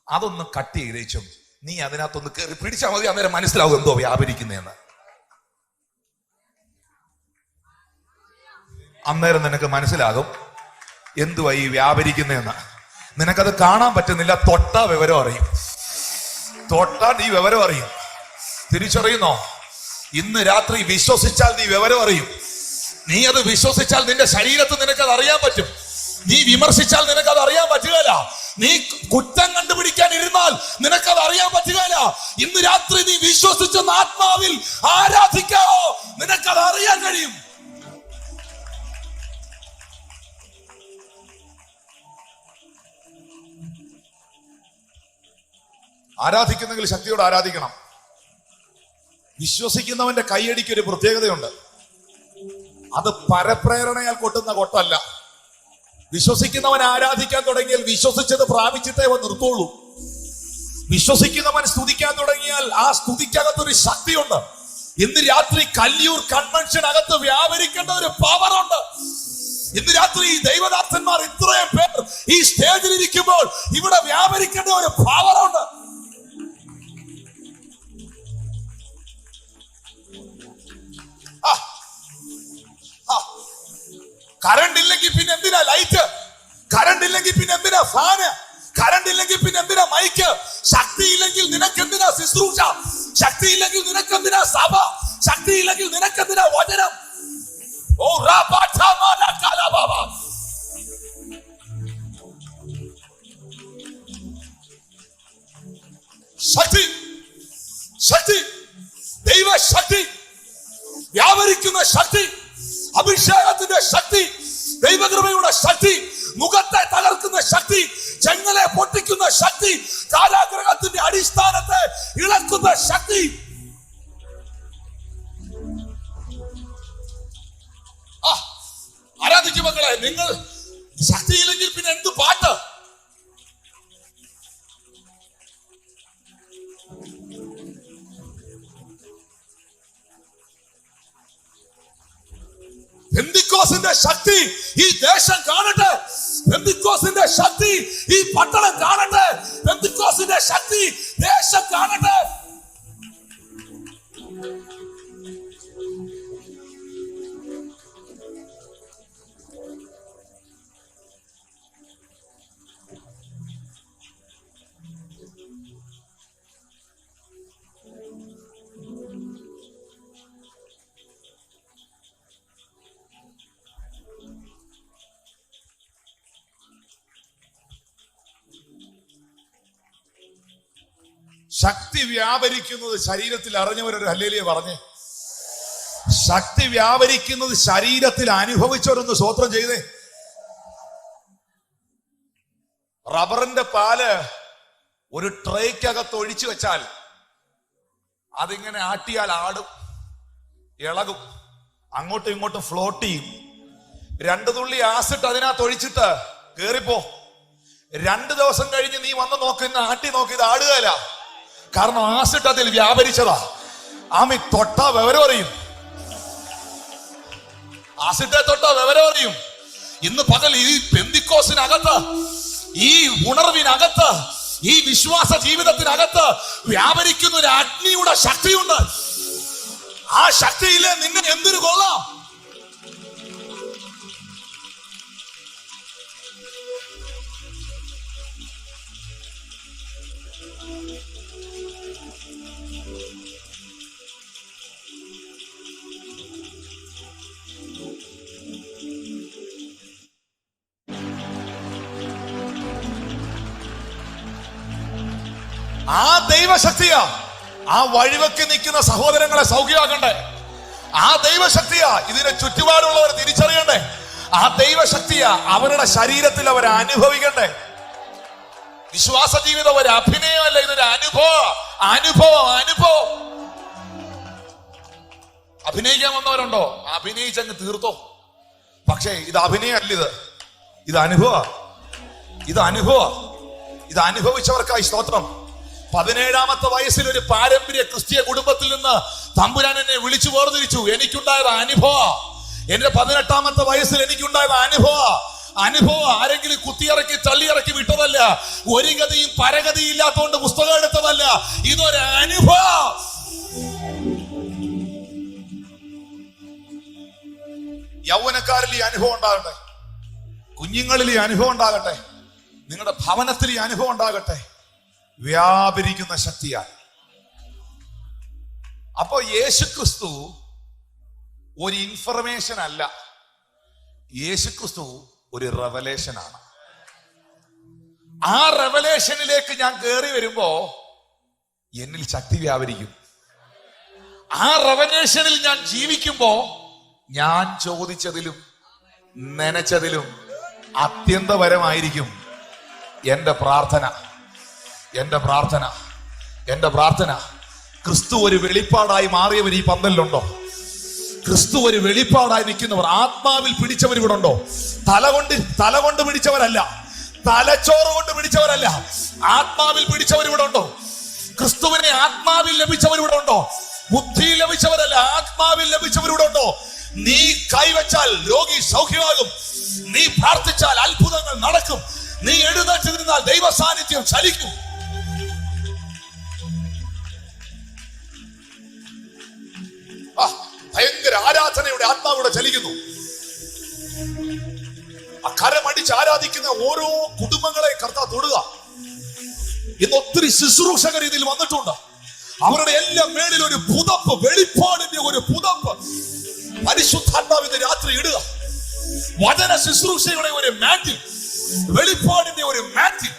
അതൊന്ന് കട്ട് ചെയ്തേച്ചും നീ അതിനകത്തൊന്ന് കയറി പിടിച്ചാൽ മതി, അന്നേരം മനസ്സിലാവും എന്തോ വ്യാപരിക്കുന്നതെന്ന്. അന്നേരം നിനക്ക് മനസ്സിലാകും എന്തുവാ ഈ വ്യാപരിക്കുന്നതെന്ന്. നിനക്കത് കാണാൻ പറ്റുന്നില്ല, തൊട്ടാ വിവരം അറിയും. തൊട്ടാ നീ വിവരം അറിയും. തിരിച്ചറിയുന്നോ? ഇന്ന് രാത്രി വിശ്വസിച്ചാൽ നീ വിവരം അറിയും. നീ അത് വിശ്വസിച്ചാൽ നിന്റെ ശരീരത്ത് നിനക്കത് അറിയാൻ പറ്റും. നീ വിമർശിച്ചാൽ നിനക്കത് അറിയാൻ പറ്റുകയില്ല. നീ കുറ്റം കണ്ടുപിടിക്കാൻ ഇരുന്നാൽ നിനക്കത് അറിയാൻ പറ്റുകയില്ല. ഇന്ന് രാത്രി നീ വിശ്വസിച്ചെന്ന് ആത്മാവിൽ ആരാധിക്കാവോ, നിനക്കത് അറിയാൻ കഴിയും. ആരാധിക്കുന്നെങ്കിൽ ശക്തിയോട് ആരാധിക്കണം. വിശ്വസിക്കുന്നവന്റെ കൈയടിക്ക് ഒരു പ്രത്യേകതയുണ്ട്. അത് പരപ്രേരണയാൽ കൊട്ടുന്ന കൊട്ടല്ല. വിശ്വസിക്കുന്നവൻ ആരാധിക്കാൻ തുടങ്ങിയാൽ വിശ്വസിച്ചത് പ്രാപിച്ചിട്ടേ അവൻ നിർത്തുള്ളൂ. വിശ്വസിക്കുന്നവൻ സ്തുതിക്കാൻ തുടങ്ങിയാൽ ആ സ്തുതിക്കകത്തൊരു ശക്തിയുണ്ട്. ഇന്ന് രാത്രി കല്ലിയൂർ കൺവെൻഷൻ അകത്ത് വ്യാപരിക്കേണ്ട ഒരു പവറുണ്ട്. ഇന്ന് രാത്രി ഈ ദൈവദാസന്മാർ ഇത്രയും പേർ ഈ സ്റ്റേജിൽ ഇരിക്കുമ്പോൾ ഇവിടെ വ്യാപരിക്കേണ്ട ഒരു പവറുണ്ട്. കറണ്ട് ഇല്ലെങ്കിൽ പിന്നെ എന്തിനാ ലൈറ്റ്? കറണ്ട് ഇല്ലെങ്കിൽ പിന്നെ എന്തിനാ ഫാന്? കറണ്ട് ഇല്ലെങ്കിൽ പിന്നെ എന്തിനാ മൈക്ക്? ശക്തിയില്ലെങ്കിൽ നിനക്കെന്തിനാ ശുശ്രൂഷ? ശക്തിയില്ലെങ്കിൽ നിനക്കെന്തിനാ സഭ? ശക്തിയില്ലെങ്കിൽ നിനക്കെന്തിനാ വചനം? ഓ ശക്തി, ശക്തി, ദൈവശക്തി, വ്യാപരിക്കുന്ന ശക്തി, അഭിഷേകത്തിന്റെ ശക്തി, ദൈവകൃപയുടെ ശക്തി, മുഖത്തെ തകർക്കുന്ന ശക്തി, ചെങ്ങലെ പൊട്ടിക്കുന്ന ശക്തി, കാരാഗ്രഹത്തിന്റെ അടിസ്ഥാനത്തെ ഇളക്കുന്ന ശക്തി. ആരാധിക്കും മക്കളെ. നിങ്ങൾ ശക്തിയില്ലെങ്കിൽ പിന്നെ എന്ത് പാട്ട്? പെന്തിക്കോസിന്റെ ശക്തി ഈ ദേശം കാണട്ടെ. പെന്തിക്കോസിന്റെ ശക്തി ഈ പട്ടണം കാണട്ടെ. പെന്തിക്കോസിന്റെ ശക്തി ദേശം കാണട്ടെ. ശക്തി വ്യാപരിക്കുന്നത് ശരീരത്തിൽ അറിഞ്ഞവരൊരു ഹല്ലേലൂയ പറഞ്ഞേ. ശക്തി വ്യാപരിക്കുന്നത് ശരീരത്തിൽ അനുഭവിച്ചവരൊന്ന് സ്തോത്രം ചെയ്തേ. റബ്ബറിന്റെ പാല് ഒരു ട്രേക്കകത്ത് ഒഴിച്ചു വെച്ചാൽ അതിങ്ങനെ ആട്ടിയാൽ ആടും, ഇളകും, അങ്ങോട്ടും ഇങ്ങോട്ടും ഫ്ലോട്ട് ചെയ്യും. 2 തുള്ളി ആസിട്ട് അതിനകത്ത് ഒഴിച്ചിട്ട് കേറിപ്പോ. 2 ദിവസം കഴിഞ്ഞ് നീ വന്ന് നോക്കുന്ന ആട്ടി നോക്കി, ഇത് ആടുകയില്ല. കാരണം ആസിട്ട് അതിൽ വ്യാപരിച്ചതാ. ആമി തൊട്ടാ വിവരം അറിയും, ആസിട്ടെ തൊട്ടാ വിവരം അറിയും. ഇന്ന് പകൽ ഈ പെന്തിക്കോസിനകത്ത്, ഈ ഉണർവിനകത്ത്, ഈ വിശ്വാസ ജീവിതത്തിനകത്ത് വ്യാപരിക്കുന്ന ഒരു അഗ്നിയുടെ ശക്തിയുണ്ട്. ആ ശക്തിയിലെ നിന്നെ എന്തിനു കൊള്ളാം? ആ ദൈവശക്തിയാ ആ വഴിവെക്കി നിൽക്കുന്ന സഹോദരങ്ങളെ സൗഖ്യമാക്കണ്ടേ. ആ ദൈവശക്തിയാ ഇതിനെ ചുറ്റുപാടുള്ളവർ തിരിച്ചറിയണ്ടേ. ആ ദൈവശക്തിയാ അവരുടെ ശരീരത്തിൽ അവർ അനുഭവിക്കണ്ടേ. വിശ്വാസ ജീവിതം ഒരു അഭിനയമല്ല, ഇതൊരു അനുഭവം. അനുഭവം. അഭിനയിക്കാൻ വന്നവരുണ്ടോ? അഭിനയിച്ചങ്ങ് തീർത്തോ. പക്ഷേ ഇത് അഭിനയമല്ല, ഇത് അനുഭവ. ഇത് അനുഭവിച്ചവർക്കായി സ്തോത്രം. 17-ാമത്തെ വയസ്സിൽ ഒരു പാരമ്പര്യ ക്രിസ്തീയ കുടുംബത്തിൽ നിന്ന് തമ്പുരാൻ എന്നെ വിളിച്ചു വേർതിരിച്ചു. എനിക്കുണ്ടായത് അനുഭവം. എന്റെ 18-ാമത്തെ വയസ്സിൽ എനിക്കുണ്ടായത് അനുഭവം. ആരെങ്കിലും കുത്തിയിറക്കി തള്ളിയിറക്കി വിട്ടതല്ല. ഒരു ഗതിയും പരഗതിയും ഇല്ലാത്തതുകൊണ്ട് പുസ്തകം എടുത്തതല്ല. ഇതൊരു അനുഭവം. യൗവനക്കാരിൽ ഈ അനുഭവം ഉണ്ടാകട്ടെ, കുഞ്ഞുങ്ങളിൽ ഈ അനുഭവം ഉണ്ടാകട്ടെ, നിങ്ങളുടെ ഭവനത്തിൽ ഈ അനുഭവം ഉണ്ടാകട്ടെ. വ്യാപരിക്കുന്ന ശക്തിയാൽ. അപ്പോ യേശുക്രിസ്തു ഒരു ഇൻഫർമേഷൻ അല്ല, യേശുക്രിസ്തു ഒരു റെവലേഷനാണ്. ആ റെവലേഷനിലേക്ക് ഞാൻ കയറി വരുമ്പോ എന്നിൽ ശക്തി വ്യാപരിക്കും. ആ റെവലേഷനിൽ ഞാൻ ജീവിക്കുമ്പോ ഞാൻ ചോദിച്ചതിലും നനച്ചതിലും അത്യന്തപരമായിരിക്കും എന്റെ പ്രാർത്ഥന. ക്രിസ്തു ഒരു വെളിപ്പാടായി മാറിയവർ ഈ പന്തലിലുണ്ടോ? ക്രിസ്തു ഒരു വെളിപ്പാടായി നിൽക്കുന്നവർ, ആത്മാവിൽ പിടിച്ചവർ ഇവിടെ ഉണ്ടോ? തല കൊണ്ട് പിടിച്ചവരല്ല, തലച്ചോറ് കൊണ്ട് പിടിച്ചവരല്ല, ആത്മാവിൽ പിടിച്ചവർ ഇവിടെ ഉണ്ടോ? ക്രിസ്തുവിനെ ആത്മാവിൽ ലഭിച്ചവർ ഇവിടെ ഉണ്ടോ? ബുദ്ധിയിൽ ലഭിച്ചവരല്ല, ആത്മാവിൽ ലഭിച്ചവർ ഇവിടെ ഉണ്ടോ? നീ കൈവച്ചാൽ രോഗി സൗഖ്യമാകും, നീ പ്രാർത്ഥിച്ചാൽ അത്ഭുതങ്ങൾ നടക്കും, നീ എഴുന്നേറ്റ് നിന്നാൽ ദൈവ സാന്നിധ്യം ചലിക്കും. ഭയങ്കര ആരാധനയുടെ ആത്മാവിടെ ചലിക്കുന്നു. ആ കരമടിച്ച് ആരാധിക്കുന്ന ഓരോ കുടുംബങ്ങളെ കർത്താവ് തൊടുക. ഇന്ന് ഒത്തിരി ശുശ്രൂഷകർ ഇതിൽ വന്നിട്ടുണ്ട്. അവരുടെ എല്ലാം മേളിൽ ഒരു പുതപ്പ്, വെളിപ്പാടിന്റെ ഒരു പുതപ്പ് പരിശുദ്ധാത്മാവിന്റെ രാത്രി ഇടുക. വചന ശുശ്രൂഷയുടെ ഒരു മാറ്റിൽ, വെളിപ്പാടിന്റെ ഒരു മാറ്റിൽ.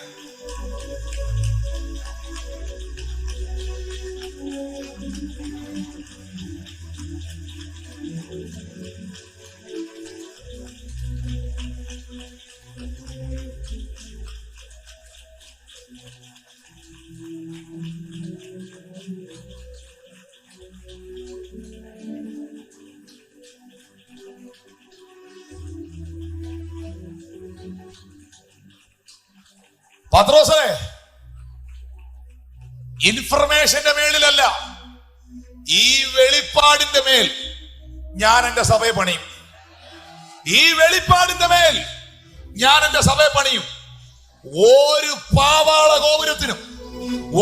പത്രോസേ, ഇൻഫർമേഷന്റെ മേളിലല്ല, ഈ വെളിപ്പാടിന്റെ മേൽ ഞാൻ എന്റെ സഭയെ പണിയും. ഈ വെളിപ്പാടിന്റെ മേൽ ഞാൻ എന്റെ സഭയെ പണിയും. ഒരു പാവാള ഗോപുരത്തിനും,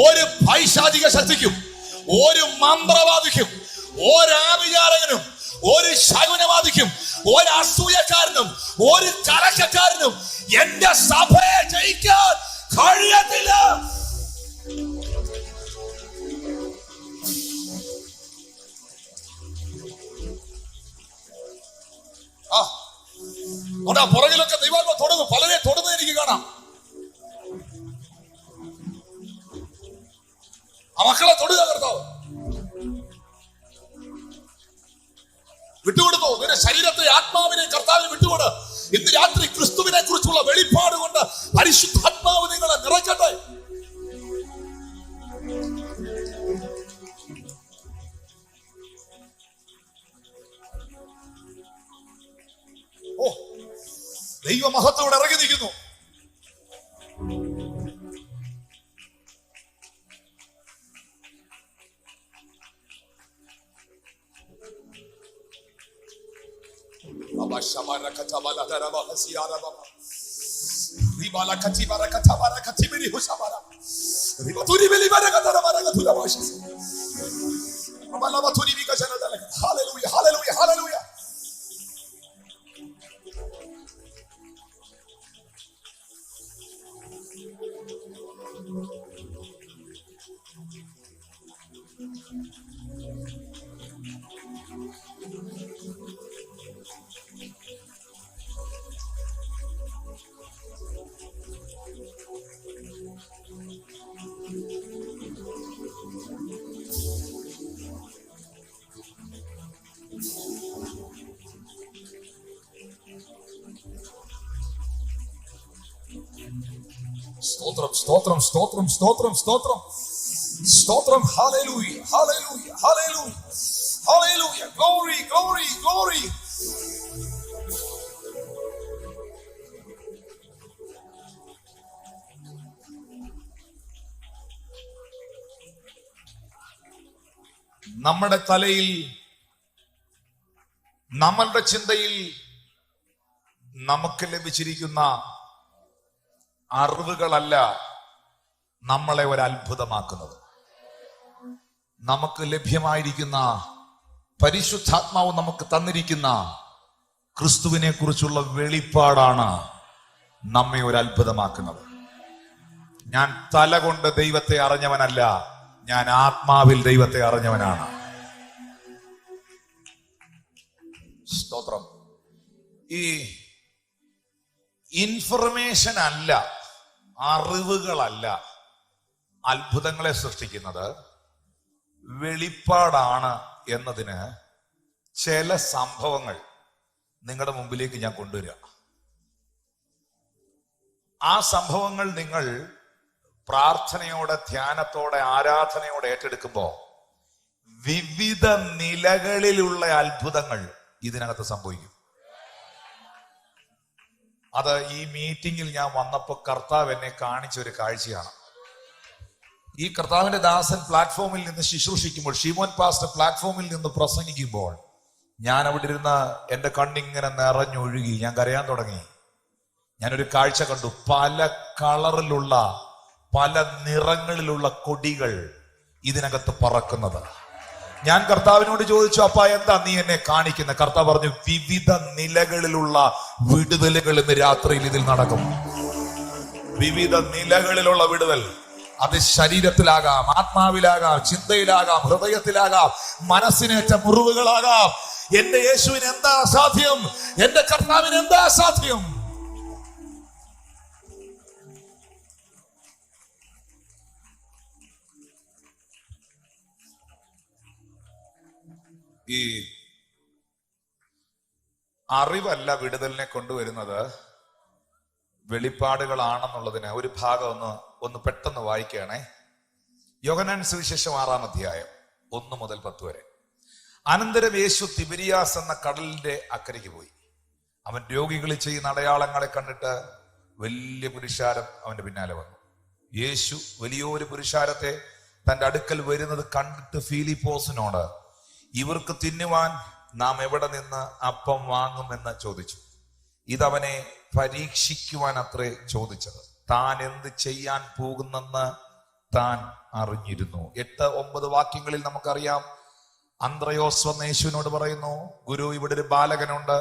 ഒരു പൈശാചിക ശക്തിക്കും, ഒരു മന്ത്രവാദിക്കും, ഒരാഭിചാരകനും, ഒരു ശകുനവാദിക്കും, ഒരു അസൂയക്കാരനും, ഒരു കലക്കക്കാരനും എന്റെ സഭയെ ജയിക്കാൻ കഴിയത്തില്ല. പുറകിലൊക്കെ ദൈവാത്മ തൊടുന്നു, പലരെ തൊടുന്നത് എനിക്ക് കാണാം. വിട്ടുകൊടുത്തോ? നിന്റെ ശരീരത്തെ, ആത്മാവിനെ കർത്താവിന് വിട്ടുകൊട്. ഇന്ന് രാത്രി ക്രിസ്തുവിനെ കുറിച്ചുള്ള വെളിപ്പാട് കൊണ്ട് പരിശുദ്ധാത്മാവ് നിങ്ങളെ നിറയ്ക്കട്ടെ. ഓ, ദൈവമഹത്വം ഇറങ്ങി നിൽക്കുന്നു. Hallelujah, hallelujah, hallelujah. സ്തോത്രം, സ്തോത്രം, സ്തോത്രം, സ്തോത്രം, സ്തോത്രം, സ്തോത്രം. Hallelujah, hallelujah, hallelujah, hallelujah. Glory, glory, glory. നമ്മുടെ തലയിൽ, നമ്മളുടെ ചിന്തയിൽ നമുക്ക് ലഭിച്ചിരിക്കുന്ന അറിവുകളല്ല നമ്മളെ ഒരു അത്ഭുതമാക്കുന്നത്. നമുക്ക് ലഭ്യമായിരിക്കുന്ന പരിശുദ്ധാത്മാവ് നമുക്ക് തന്നിരിക്കുന്ന ക്രിസ്തുവിനെ കുറിച്ചുള്ള വെളിപ്പാടാണ് നമ്മെ ഒരു അത്ഭുതമാക്കുന്നത്. ഞാൻ തല കൊണ്ട് ദൈവത്തെ അറിഞ്ഞവനല്ല, ഞാൻ ആത്മാവിൽ ദൈവത്തെ അറിഞ്ഞവനാണ്. സ്തോത്രം. ഈ ഇൻഫർമേഷൻ അല്ല, അറിവുകളല്ല അത്ഭുതങ്ങളെ സൃഷ്ടിക്കുന്നത്, വെളിപ്പാടാണ് എന്നതിന് ചില സംഭവങ്ങൾ നിങ്ങളുടെ മുമ്പിലേക്ക് ഞാൻ കൊണ്ടുവരിക. ആ സംഭവങ്ങൾ നിങ്ങൾ പ്രാർത്ഥനയോടെ, ധ്യാനത്തോടെ, ആരാധനയോടെ ഏറ്റെടുക്കുമ്പോൾ വിവിധ നിലകളിലുള്ള അത്ഭുതങ്ങൾ ഇതിനകത്ത് സംഭവിക്കും. അത് ഈ മീറ്റിംഗിൽ ഞാൻ വന്നപ്പോൾ കർത്താവ് എന്നെ കാണിച്ച ഒരു കാഴ്ചയാണ്. ഈ കർത്താവിന്റെ ദാസൻ പ്ലാറ്റ്ഫോമിൽ നിന്ന് ശുശ്രൂഷിക്കുമ്പോൾ, ഷിമോൻ പാസ്റ്റർ പ്ലാറ്റ്ഫോമിൽ നിന്ന് പ്രസംഗിക്കുമ്പോൾ ഞാൻ അവിടെ ഇരുന്ന എന്റെ കണ്ണിങ്ങനെ നിറഞ്ഞൊഴുകി, ഞാൻ കരയാൻ തുടങ്ങി. ഞാനൊരു കാഴ്ച കണ്ടു. പല കളറിലുള്ള, പല നിറങ്ങളിലുള്ള കൊടികൾ ഇതിനകത്ത് പറക്കുന്നത്. ഞാൻ കർത്താവിനോട് ചോദിച്ചു, അപ്പാ എന്താ നീ എന്നെ കാണിക്കുന്നത്? കർത്താവ് പറഞ്ഞു, വിവിധ നിലകളിലുള്ള വിടുതലുകൾ ഇന്ന് രാത്രിയിൽ ഇതിൽ നടക്കും. വിവിധ നിലകളിലുള്ള വിടുതൽ. അത് ശരീരത്തിലാകാം, ആത്മാവിലാകാം, ചിന്തയിലാകാം, ഹൃദയത്തിലാകാം, മനസ്സിനേറ്റ മുറിവുകളാകാം. എന്റെ യേശുവിന് എന്താ അസാധ്യം? എന്റെ കർത്താവിന് എന്താ അസാധ്യം? ഈ അറിവല്ല വിടുതലിനെ കൊണ്ടുവരുന്നത്, വെളിപ്പാടുകളാണെന്നുള്ളതിന് ഒരു ഭാഗം ഒന്ന് പെട്ടെന്ന് വായിക്കുകയാണേ. യോഹന്നാൻ സുവിശേഷം 6-ാം അധ്യായം 1 മുതൽ 10 വരെ. അനന്തരം യേശു തിബിരിയാസ് എന്ന കടലിന്റെ അക്കരയ്ക്ക് പോയി. അവൻ രോഗികളിൽ ചെയ്യുന്ന അടയാളങ്ങളെ കണ്ടിട്ട് വലിയ പുരുഷാരം അവന്റെ പിന്നാലെ വന്നു. യേശു വലിയൊരു പുരുഷാരത്തെ തന്റെ അടുക്കൽ വരുന്നത് കണ്ടിട്ട് ഫിലിപ്പോസിനോട്, ഇവർക്ക് തിന്നുവാൻ നാം എവിടെ നിന്ന് അപ്പം വാങ്ങുമെന്ന് ചോദിച്ചു. ഇതവനെ പരീക്ഷിക്കുവാൻ അത്രേ ചോദിച്ചത്. താൻ എന്ത് ചെയ്യാൻ പോകുന്നെന്ന് താൻ അറിഞ്ഞിരുന്നു. 8-9 വാക്യങ്ങളിൽ നമുക്കറിയാം. അന്ത്രയോസ് വന്ന് യേശുവിനോട് പറയുന്നു, ഗുരു, ഇവിടെ ഒരു ബാലകനുണ്ട്,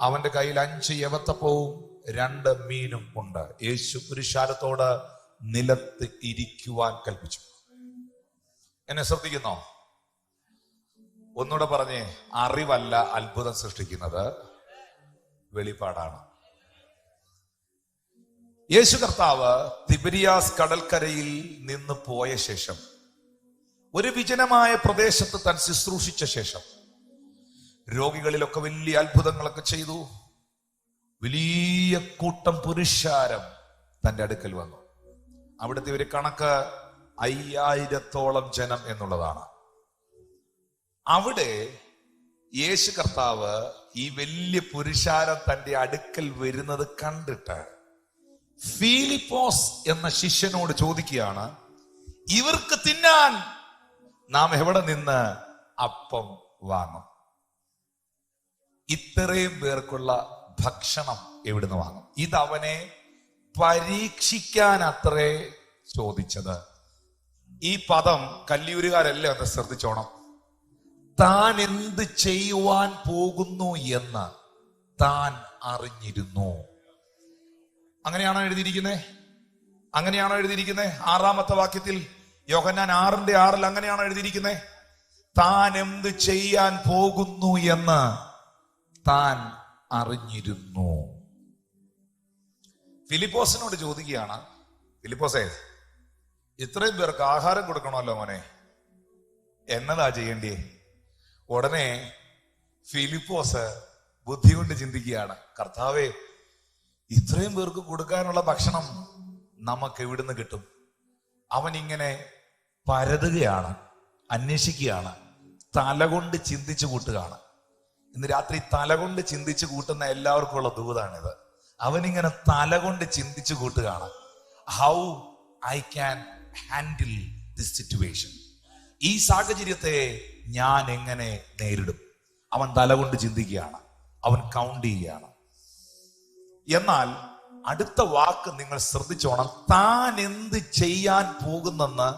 അവന്റെ കയ്യിൽ 5 യവത്തപ്പവും 2 മീനും ഉണ്ട്. യേശു പുരുഷാരത്തോട് നിലത്ത് ഇരിക്കുവാൻ കൽപ്പിച്ചു. എന്നെ ശ്രദ്ധിക്കുന്നോ? ഒന്നുകൂടെ പറഞ്ഞേ, അറിവല്ല അത്ഭുതം സൃഷ്ടിക്കുന്നത്, വെളിപ്പാടാണ്. യേശു കർത്താവ് തിബിരിയാസ് കടൽക്കരയിൽ നിന്ന് പോയ ശേഷം, ഒരു വിജനമായ പ്രദേശത്ത് താൻ ശുശ്രൂഷിച്ച ശേഷം, രോഗികളിലൊക്കെ വലിയ അത്ഭുതങ്ങളൊക്കെ ചെയ്തു. വലിയ കൂട്ടം പുരുഷാരം തന്റെ അടുക്കൽ വന്നു. അവിടുത്തെ ഒരു കണക്ക് 5000-ഓളം ജനം എന്നുള്ളതാണ്. അവിടെ യേശു കർത്താവ് ഈ വലിയ പുരുഷാരം തന്റെ അടുക്കൽ വരുന്നത് കണ്ടിട്ട് ഫിലിപ്പോസ് എന്ന ശിഷ്യനോട് ചോദിക്കുകയാണ്, ഇവർക്ക് തിന്നാൻ നാം എവിടെ നിന്ന് അപ്പം വാങ്ങും? ഇത്രയും പേർക്കുള്ള ഭക്ഷണം എവിടുന്ന് വാങ്ങും? ഇതവനെ പരീക്ഷിക്കാൻ അത്രേ ചോദിച്ചത്. ഈ പദം കല്ലിയൂരുകാരല്ലേ ഒന്ന് ശ്രദ്ധിച്ചോണം. താൻ എന്ത് ചെയ്യുവാൻ പോകുന്നു എന്ന് താൻ അറിഞ്ഞിരുന്നു. അങ്ങനെയാണോ എഴുതിയിരിക്കുന്നത്? അങ്ങനെയാണോ എഴുതിയിരിക്കുന്നത്? 6-ാമത്തെ വാക്യത്തിൽ, യോഹന്നാൻ 6:6 അങ്ങനെയാണോ എഴുതിയിരിക്കുന്നത്? താൻ എന്ത് ചെയ്യാൻ പോകുന്നു എന്ന് താൻ അറിഞ്ഞിരുന്നു. ഫിലിപ്പോസിനോട് ചോദിക്കുകയാണ്, ഫിലിപ്പോസേ, ഇത്രയും പേർക്ക് ആഹാരം കൊടുക്കണമല്ലോ മോനെ, എന്നതാ ചെയ്യേണ്ടേ? ഉടനെ ഫിലിപ്പോസ് ബുദ്ധി കൊണ്ട് ചിന്തിക്കുകയാണ്, കർത്താവേ, ഇത്രയും പേർക്ക് കൊടുക്കാനുള്ള ഭക്ഷണം നമുക്ക് എവിടുന്ന് കിട്ടും? അവൻ ഇങ്ങനെ പരതുകയാണ്, അന്വേഷിക്കുകയാണ്, തലകൊണ്ട് ചിന്തിച്ചു കൂട്ടുകയാണ്. ഇന്ന് രാത്രി തലകൊണ്ട് ചിന്തിച്ചു കൂട്ടുന്ന എല്ലാവർക്കും ഉള്ള ദൂതാണിത്. അവനിങ്ങനെ തലകൊണ്ട് ചിന്തിച്ചു കൂട്ടുകയാണ്, how I can handle this situation. ഈ സാഹചര്യത്തെ ഞാൻ എങ്ങനെ നേരിടും? അവൻ തലകൊണ്ട് ചിന്തിക്കുകയാണ്, അവൻ കൗണ്ട് ചെയ്യുകയാണ്. എന്നാൽ അടുത്ത വാക്ക് നിങ്ങൾ ശ്രദ്ധിച്ചോണം. താൻ എന്ത് ചെയ്യാൻ പോകുന്നെന്ന്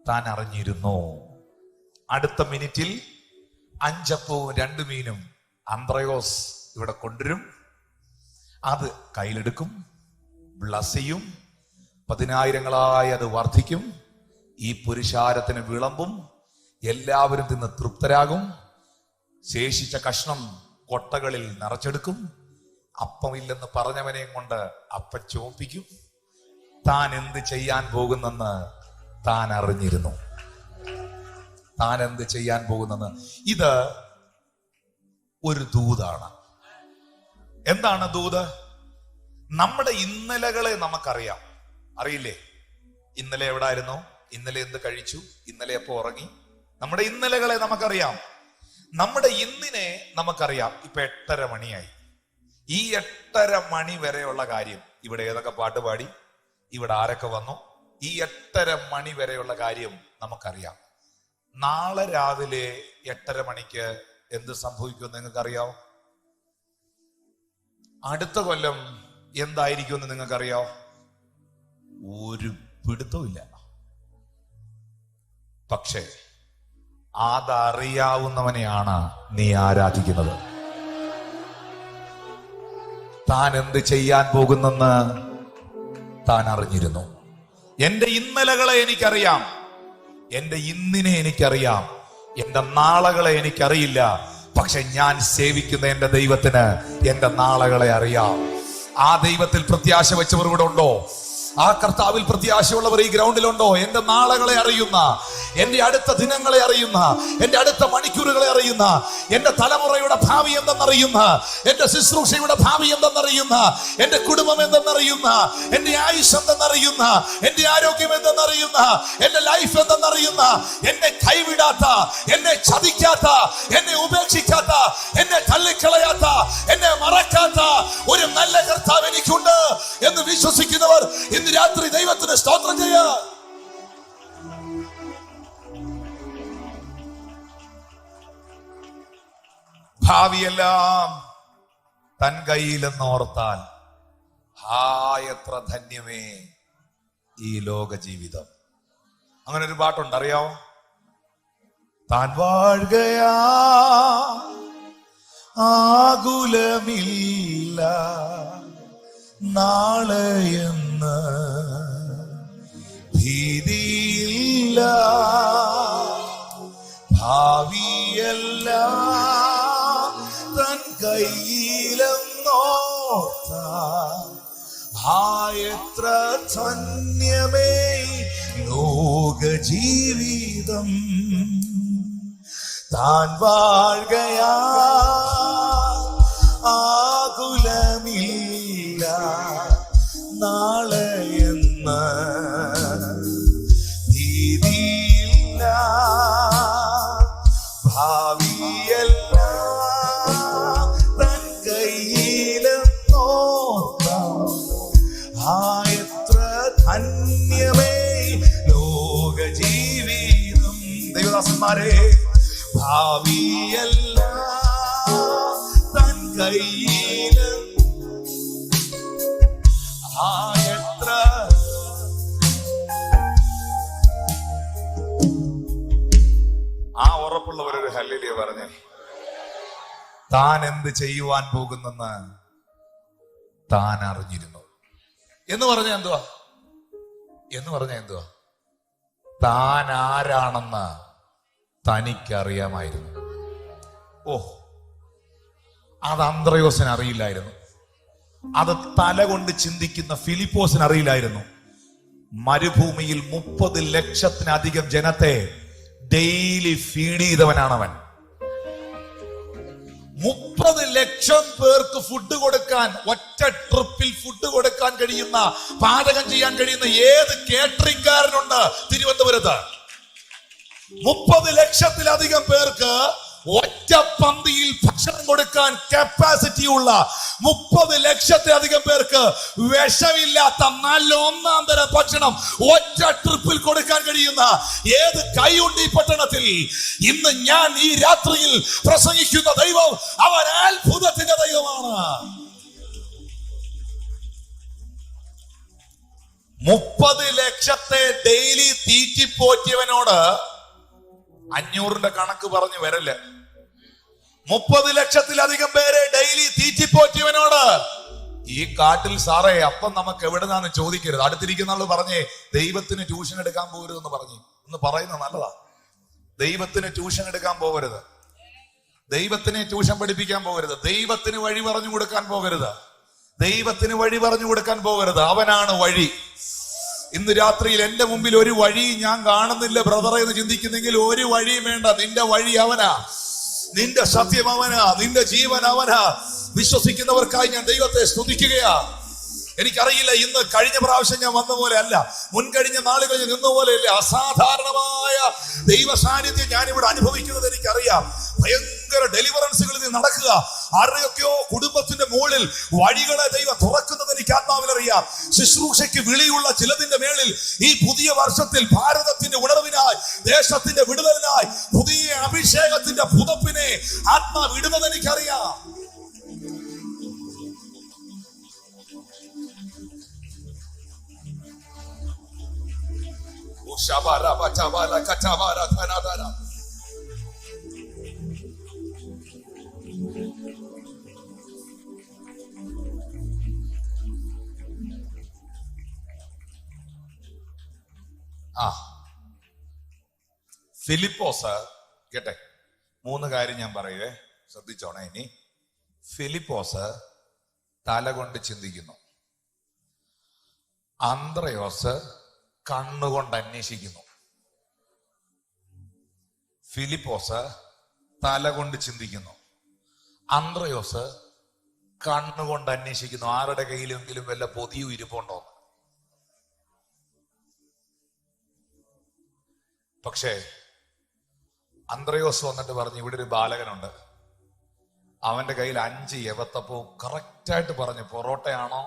താൻ അറിഞ്ഞിരുന്നു. അടുത്ത മിനിറ്റിൽ 5 അപ്പവും 2 മീനും അന്ത്രയോസ് ഇവിടെ കൊണ്ടുവരും. അത് കയ്യിലെടുക്കും, ബ്ലസ് ചെയ്യും, 10,000-ങ്ങളായി അത് വർദ്ധിക്കും. ഈ പുരുഷാരത്തിന് വിളമ്പും, എല്ലാവരും തിന്ന് തൃപ്തരാകും. ശേഷിച്ച കഷ്ണം കൊട്ടകളിൽ നിറച്ചെടുക്കും. അപ്പമില്ലെന്ന് പറഞ്ഞവനെ കൊണ്ട് അപ്പം ചോപ്പിക്കും. താൻ എന്ത് ചെയ്യാൻ പോകുന്നെന്ന് താൻ അറിഞ്ഞിരുന്നു. താൻ എന്ത് ചെയ്യാൻ പോകുന്നെന്ന്. ഇത് ഒരു ദൂതാണ്. എന്താണ് ദൂത്? നമ്മുടെ ഇന്നലകളെ നമുക്കറിയാം. അറിയില്ലേ? ഇന്നലെ എവിടായിരുന്നു? ഇന്നലെ എന്ത് കഴിച്ചു? ഇന്നലെ എപ്പോ ഉറങ്ങി? നമ്മുടെ ഇന്നലകളെ നമുക്കറിയാം. നമ്മുടെ ഇന്നിനെ നമുക്കറിയാം. ഇപ്പൊ 8:30 മണിയായി. ഈ 8:30 മണി വരെയുള്ള കാര്യം, ഇവിടെ ഏതൊക്കെ പാട്ട് പാടി, ഇവിടെ ആരൊക്കെ വന്നു, ഈ 8:30 മണി വരെയുള്ള കാര്യം നമുക്കറിയാം. നാളെ രാവിലെ 8:30 മണിക്ക് എന്ത് സംഭവിക്കുമെന്ന് നിങ്ങൾക്കറിയാവോ? അടുത്ത കൊല്ലം എന്തായിരിക്കുമെന്ന് നിങ്ങൾക്കറിയാവോ? ഒരു പിടുത്തവും ഇല്ല. പക്ഷേ അതറിയാവുന്നവനെയാണ് നീ ആരാധിക്കുന്നത്. താൻ എന്ത് ചെയ്യാൻ പോകുന്നെന്ന് താൻ അറിഞ്ഞിരുന്നു. എന്റെ ഇന്നലകളെ എനിക്കറിയാം, എന്റെ ഇന്നിനെ എനിക്കറിയാം, എന്റെ നാളകളെ എനിക്കറിയില്ല. പക്ഷെ ഞാൻ സേവിക്കുന്ന എന്റെ ദൈവത്തിന് എന്റെ നാളകളെ അറിയാം. ആ ദൈവത്തിൽ പ്രത്യാശ വെച്ചവർ ഇവിടെ ഉണ്ടോ? ആ കർത്താവിൽ പ്രത്യാശയുള്ളവർ ഈ ഗ്രൗണ്ടിലുണ്ടോ? എന്റെ നാളകളെ അറിയുന്ന, എന്റെ അടുത്ത ദിനങ്ങളെ അറിയുന്ന, എന്റെ അടുത്ത മണിക്കൂറുകളെ അറിയുന്ന, എന്റെ തലമുറയുടെ ഭാവി എന്തെന്നറിയുന്ന, എന്റെ ശുശ്രൂഷയുടെ ഭാവി എന്തെന്നറിയുന്ന, എന്റെ കുടുംബം എന്തെന്നറിയുന്ന, എന്റെ ആയുഷ് എന്തെന്നറിയുന്ന, എന്റെ ആരോഗ്യം എന്തെന്നറിയുന്ന, എന്റെ ലൈഫ് എന്തെന്നറിയുന്ന, എന്നെ കൈവിടാത്ത, എന്നെ ചതിക്കാത്ത, എന്നെ ഉപേക്ഷിക്കാത്ത, എന്നെ തള്ളിക്കളയാത്ത, എന്നെ മറക്കാത്ത ഒരു നല്ല കർത്താവ് എനിക്കുണ്ട് എന്ന് വിശ്വസിക്കുന്നവർ ഇന്ന് രാത്രി ദൈവത്തിന് സ്തോത്രം ചെയ്യുക. ഭാവിയെല്ലാം തൻ കയ്യിലെന്ന് ഓർത്താൽ എത്ര ധന്യമേ ഈ ലോക ജീവിതം. അങ്ങനെ ഒരു പാട്ടുണ്ട്, അറിയാമോ? താൻ വാഴുകയാ ആകുലമില്ല നാളെയെന്ന് ഭീതിയില്ല, ഭാവിയെല്ലാം തൻ കയ്യിലെന്നോർത്താൽ എത്ര ധന്യമേ ലോക ജീവിതം. താൻ വാഴ്കയാ ആകുലമില്ല നാളെയെന്ന ഭീതിയില്ല ഭാവിയല്ല തൻ കയ്യിലെന്നോർത്ത ധന്യമേ ലോക ജീവിതം. ദൈവദാസന്മാരെ, ഭാവിയല്ല തൻ കയ്യില് എത്ര ആ ഉറപ്പുള്ളവരൊരു ഹല്ലേലൂയ പറഞ്ഞേ. താൻ എന്ത് ചെയ്യുവാൻ പോകുന്നെന്ന് താൻ അറിഞ്ഞിരുന്നു എന്ന് പറഞ്ഞ എന്തുവാ? താൻ ആരാണെന്ന് തനിക്കറിയാമായിരുന്നു. അത് അന്ത്രയോസിന് അറിയില്ലായിരുന്നു. അത് തല കൊണ്ട് ചിന്തിക്കുന്ന ഫിലിപ്പോസിന് അറിയില്ലായിരുന്നു. മരുഭൂമിയിൽ 30 ലക്ഷത്തിലധികം ജനത്തെ ഡെയിലി ഫീഡ് ചെയ്തവനാണവൻ. 30 ലക്ഷം പേർക്ക് ഫുഡ് കൊടുക്കാൻ, ഒറ്റ ട്രിപ്പിൽ ഫുഡ് കൊടുക്കാൻ കഴിയുന്ന, പാചകം ചെയ്യാൻ കഴിയുന്ന ഏത് കേറ്ററിംഗുകാരനുണ്ട് തിരുവനന്തപുരത്ത്? 30 ലക്ഷത്തിലധികം പേർക്ക് ഒറ്റ പന്തിയിൽ ഭക്ഷണം കൊടുക്കാൻ കപ്പാസിറ്റി ഉള്ള, 30 ലക്ഷത്തിലധികം പേർക്ക് വിഷമില്ലാത്ത നല്ല ഒന്നാം തരം ഭക്ഷണം ഒറ്റ ട്രിപ്പിൽ കൊടുക്കാൻ കഴിയുന്ന ഏത് കൈയുണ്ട് ഈ പട്ടണത്തിൽ? ഇന്ന് ഞാൻ ഈ രാത്രിയിൽ പ്രസംഗിക്കുന്ന ദൈവം അവൻ അത്ഭുതത്തിന്റെ ദൈവമാണ്. 30 ലക്ഷത്തെ ഡെയിലി തീറ്റിപ്പോറ്റിയവനോട് 500ന്റെ കണക്ക് പറഞ്ഞു വരല്ലേ. 30 ലക്ഷത്തിലധികം പേരെ ഡെയിലി തീറ്റിപ്പോറ്റിയവനോട് ഈ കാട്ടിൽ സാറേ അപ്പം നമുക്ക് എവിടുന്നാന്ന് ചോദിക്കരുത്. അടുത്തിരിക്കുന്ന ആള് പറഞ്ഞേ, ദൈവത്തിന് ട്യൂഷൻ എടുക്കാൻ പോകരുതെന്ന് പറഞ്ഞു. ഒന്ന് പറയുന്നത് നല്ലതാ. ദൈവത്തിന് ട്യൂഷൻ എടുക്കാൻ പോകരുത്, ദൈവത്തിനെ ട്യൂഷൻ പഠിപ്പിക്കാൻ പോകരുത്, ദൈവത്തിന് വഴി പറഞ്ഞു കൊടുക്കാൻ പോകരുത്, ദൈവത്തിന് വഴി പറഞ്ഞു കൊടുക്കാൻ പോകരുത്. അവനാണ് വഴി. ഇന്ന് രാത്രിയിൽ എന്റെ മുമ്പിൽ ഒരു വഴി ഞാൻ കാണുന്നില്ല ബ്രദറെ എന്ന് ചിന്തിക്കുന്നെങ്കിൽ ഒരു വഴിയും വേണ്ട. നിന്റെ വഴി അവനാ, നിന്റെ സത്യം അവനാ, നിന്റെ ജീവൻ അവനാ. വിശ്വസിക്കുന്നവർക്കായി ഞാൻ ദൈവത്തെ സ്തുതിക്കുകയാ. എനിക്കറിയില്ല, ഇന്ന് കഴിഞ്ഞ പ്രാവശ്യം ഞാൻ വന്ന പോലെ അല്ല, മുൻകഴിഞ്ഞ നാളുകളിൽ നിന്ന പോലെയല്ല. അസാധാരണമായ ദൈവ സാന്നിധ്യം ഞാനിവിടെ അനുഭവിക്കുന്നത് എനിക്കറിയാം. ഭയങ്കര ഡെലിവറൻസുകളിൽ നടക്കുക. ആരുടെയൊക്കെയോ കുടുംബത്തിന്റെ മുകളിൽ വഴികളെ ദൈവം തുറക്കുന്നത് എനിക്ക് ആത്മാവിലറിയാം. ശുശ്രൂഷയ്ക്ക് വിളിയുള്ള ചിലതിന്റെ മേളിൽ ഈ പുതിയ വർഷത്തിൽ ഭാരതത്തിന്റെ ഉണർവിനായി, ദേശത്തിന്റെ വിടുതലിനായി പുതിയ അഭിഷേകത്തിന്റെ പുതപ്പിനെ ആത്മാവ് ഇടുന്നത് എനിക്കറിയാം. ഫിലിപ്പോസ് കേട്ടെ, 3 കാര്യം ഞാൻ പറയുവേ, ശ്രദ്ധിച്ചോണേ. ഇനി ഫിലിപ്പോസ് തല കൊണ്ട് ചിന്തിക്കുന്നു, അന്ത്രയോസ് കണ്ണുകൊണ്ട് അന്വേഷിക്കുന്നു. ഫിലിപ്പോസ് തല കൊണ്ട് ചിന്തിക്കുന്നു, അന്ത്രയോസ് കണ്ണുകൊണ്ട് അന്വേഷിക്കുന്നു. ആരുടെ കയ്യിലെങ്കിലും വല്ല പൊതിയും ഇരിപ്പുണ്ടോ? പക്ഷേ അന്ത്രയോസ് വന്നിട്ട് പറഞ്ഞു, ഇവിടെ ഒരു ബാലകനുണ്ട്, അവന്റെ കയ്യിൽ 5 യവത്തപ്പവും. കറക്റ്റായിട്ട് പറഞ്ഞു, പൊറോട്ടയാണോ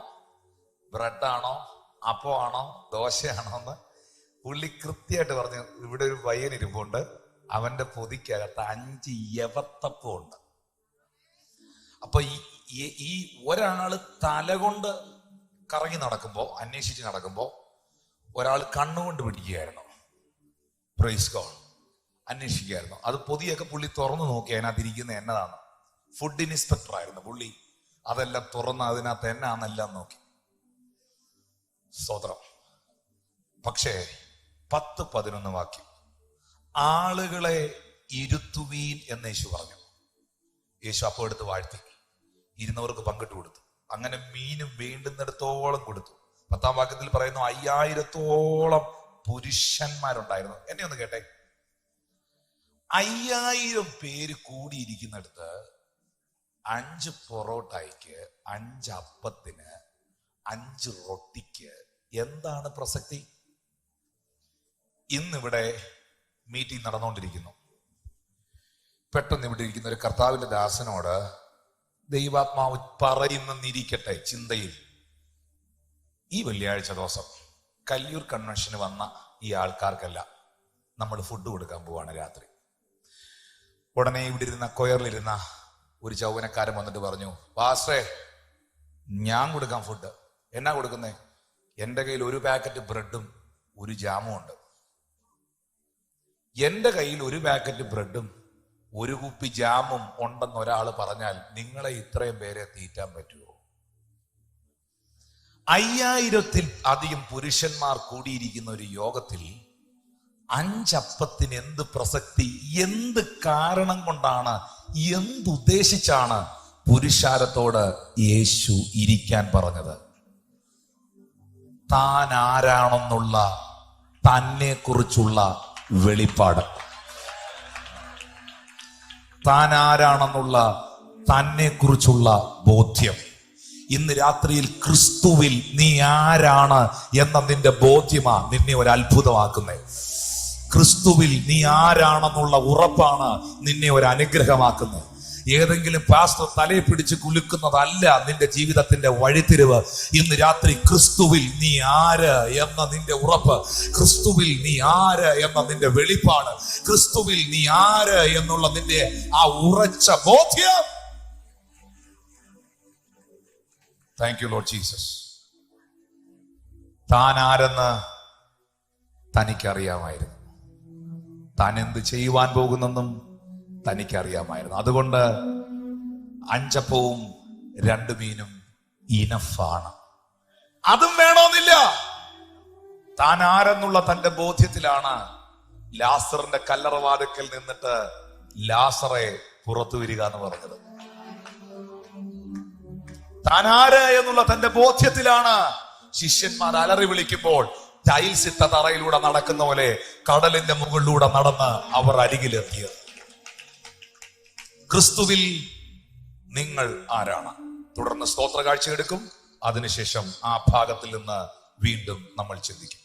ബ്രെഡാണോ അപ്പമാണോ ദോശയാണോ എന്ന് പുള്ളി കൃത്യമായിട്ട് പറഞ്ഞു. ഇവിടെ ഒരു പയ്യനിരിപ്പുണ്ട്, അവന്റെ പൊതിക്കകത്ത് 5 യവത്തപ്പം ഉണ്ട്. അപ്പൊ ഈ ഒരാള് തല കൊണ്ട് കറങ്ങി നടക്കുമ്പോ, അന്വേഷിച്ച് നടക്കുമ്പോ, ഒരാൾ കണ്ണുകൊണ്ട് പിടിക്കുകയായിരുന്നു. Praise God. അന്വേഷിക്കുകയായിരുന്നു. അത് പൊതിയൊക്കെ പുള്ളി തുറന്നു നോക്കി, അതിനകത്തിരിക്കുന്ന എന്നതാണ്. ഫുഡ് ഇൻസ്പെക്ടർ ആയിരുന്നു പുള്ളി. അതെല്ലാം തുറന്ന് അതിനകത്ത് എന്നാന്നെല്ലാം നോക്കി. സ്തോത്രം. പക്ഷേ 10-11 വാക്യം, ആളുകളെ ഇരുത്തുവീൻ എന്ന് യേശു പറഞ്ഞു. യേശു അപ്പം എടുത്ത് വാഴ്ത്തി ഇരുന്നവർക്ക് പങ്കിട്ട് കൊടുത്തു. അങ്ങനെ മീനും വേണ്ടുന്നിടത്തോളം കൊടുത്തു. 10-ാം വാക്യത്തിൽ പറയുന്നു 5000-ഓളം പുരുഷന്മാരുണ്ടായിരുന്നു. എന്നെ ഒന്ന് കേട്ടെ, 5000 പേര് കൂടിയിരിക്കുന്നിടത്ത് 5 പൊറോട്ടയ്ക്ക്, 5 അപ്പത്തിന്, 5 റൊട്ടിക്ക് എന്താണ് പ്രസക്തി? ഇന്നിവിടെ മീറ്റിംഗ് നടന്നുകൊണ്ടിരിക്കുന്നു. പെട്ടെന്ന് ഇവിടെ ഇരിക്കുന്ന ഒരു കർത്താവിന്റെ ദാസനോട് ദൈവാത്മാവ് പറയുന്നെന്നിരിക്കട്ടെ ചിന്തയിൽ, ഈ വെള്ളിയാഴ്ച ദിവസം കല്യൂർ കൺവെൻഷന് വന്ന ഈ ആൾക്കാർക്കല്ല നമ്മൾ ഫുഡ് കൊടുക്കാൻ പോവാണ് രാത്രി. ഉടനെ ഇവിടെ ഇരുന്ന കൊയറിലിരുന്ന ഒരു ചൗവനക്കാരൻ വന്നിട്ട് പറഞ്ഞു, പാസ്റ്ററേ ഞാൻ കൊടുക്കാം ഫുഡ്. എന്നാ കൊടുക്കുന്നേ? എൻ്റെ കയ്യിൽ 1 പാക്കറ്റ് ബ്രെഡും 1 ജാമും ഉണ്ട്. എൻ്റെ കയ്യിൽ 1 പാക്കറ്റ് ബ്രെഡും 1 കുപ്പി ജാമും ഉണ്ടെന്ന് ഒരാൾ പറഞ്ഞാൽ നിങ്ങളെ ഇത്രയും പേരെ തീറ്റാൻ പറ്റുമോ? 5000-ൽ അധികം പുരുഷന്മാർ കൂടിയിരിക്കുന്ന ഒരു യോഗത്തിൽ 5 അപ്പത്തിന് എന്ത് പ്രസക്തി? എന്ത് കാരണം കൊണ്ടാണ്, എന്തുദ്ദേശിച്ചാണ് പുരുഷാരത്തോട് യേശു ഇരിക്കാൻ പറഞ്ഞത്? താൻ ആരാണെന്നുള്ള തന്നെ കുറിച്ചുള്ള വെളിപ്പാട്, താൻ ആരാണെന്നുള്ള തന്നെ കുറിച്ചുള്ള ബോധ്യം. ഇന്ന് രാത്രിയിൽ ക്രിസ്തുവിൽ നീ ആരാണ് എന്ന നിന്റെ ബോധ്യമാ നിന്നെ ഒരു അത്ഭുതമാക്കുന്നേ. ക്രിസ്തുവിൽ നീ ആരാണെന്നുള്ള ഉറപ്പാണ് നിന്നെ ഒരു അനുഗ്രഹമാക്കുന്നത്. ഏതെങ്കിലും പാസ്റ്റർ തലയെ പിടിച്ച് കുലുക്കുന്നതല്ല നിന്റെ ജീവിതത്തിന്റെ വഴിത്തിരിവ്. ഇന്ന് രാത്രി ക്രിസ്തുവിൽ നീ ആര് എന്ന നിന്റെ ഉറപ്പ്, ക്രിസ്തുവിൽ നീ ആര് എന്ന നിന്റെ വെളിപ്പാട്, ക്രിസ്തുവിൽ നീ ആര് എന്നുള്ള നിന്റെ ആ ഉറച്ച ബോധ്യം. Thank you Lord Jesus. താൻ ആരെന്ന് തനിക്കറിയാമായിരുന്നു, താൻ എന്ത് ചെയ്യുവാൻ പോകുന്നെന്നും തനിക്കറിയാമായിരുന്നു. അതുകൊണ്ട് 5 അപ്പവും 2 മീനും ഇനഫാണ്. അതും വേണമെന്നില്ല. താൻ ആരെന്നുള്ള തന്റെ ബോധ്യത്തിലാണ് ലാസറിന്റെ കല്ലറവാതിക്കൽ നിന്നിട്ട് ലാസറെ പുറത്തു വരിക എന്ന് പറഞ്ഞത്. താൻ ആര് എന്നുള്ള തന്റെ ബോധ്യത്തിലാണ് ശിഷ്യന്മാർ അലറി വിളിക്കുമ്പോൾ ടൈൽസ് ഇട്ട തറയിലൂടെ നടക്കുന്ന പോലെ കടലിന്റെ മുകളിലൂടെ നടന്ന് അവർ അരികിലെത്തിയത്. ക്രിസ്തുവിൽ നിങ്ങൾ ആരാണ്? തുടർന്ന് സ്തോത്ര കാഴ്ച എടുക്കും. അതിനുശേഷം ആ ഭാഗത്തിൽ നിന്ന് വീണ്ടും നമ്മൾ ചിന്തിക്കും.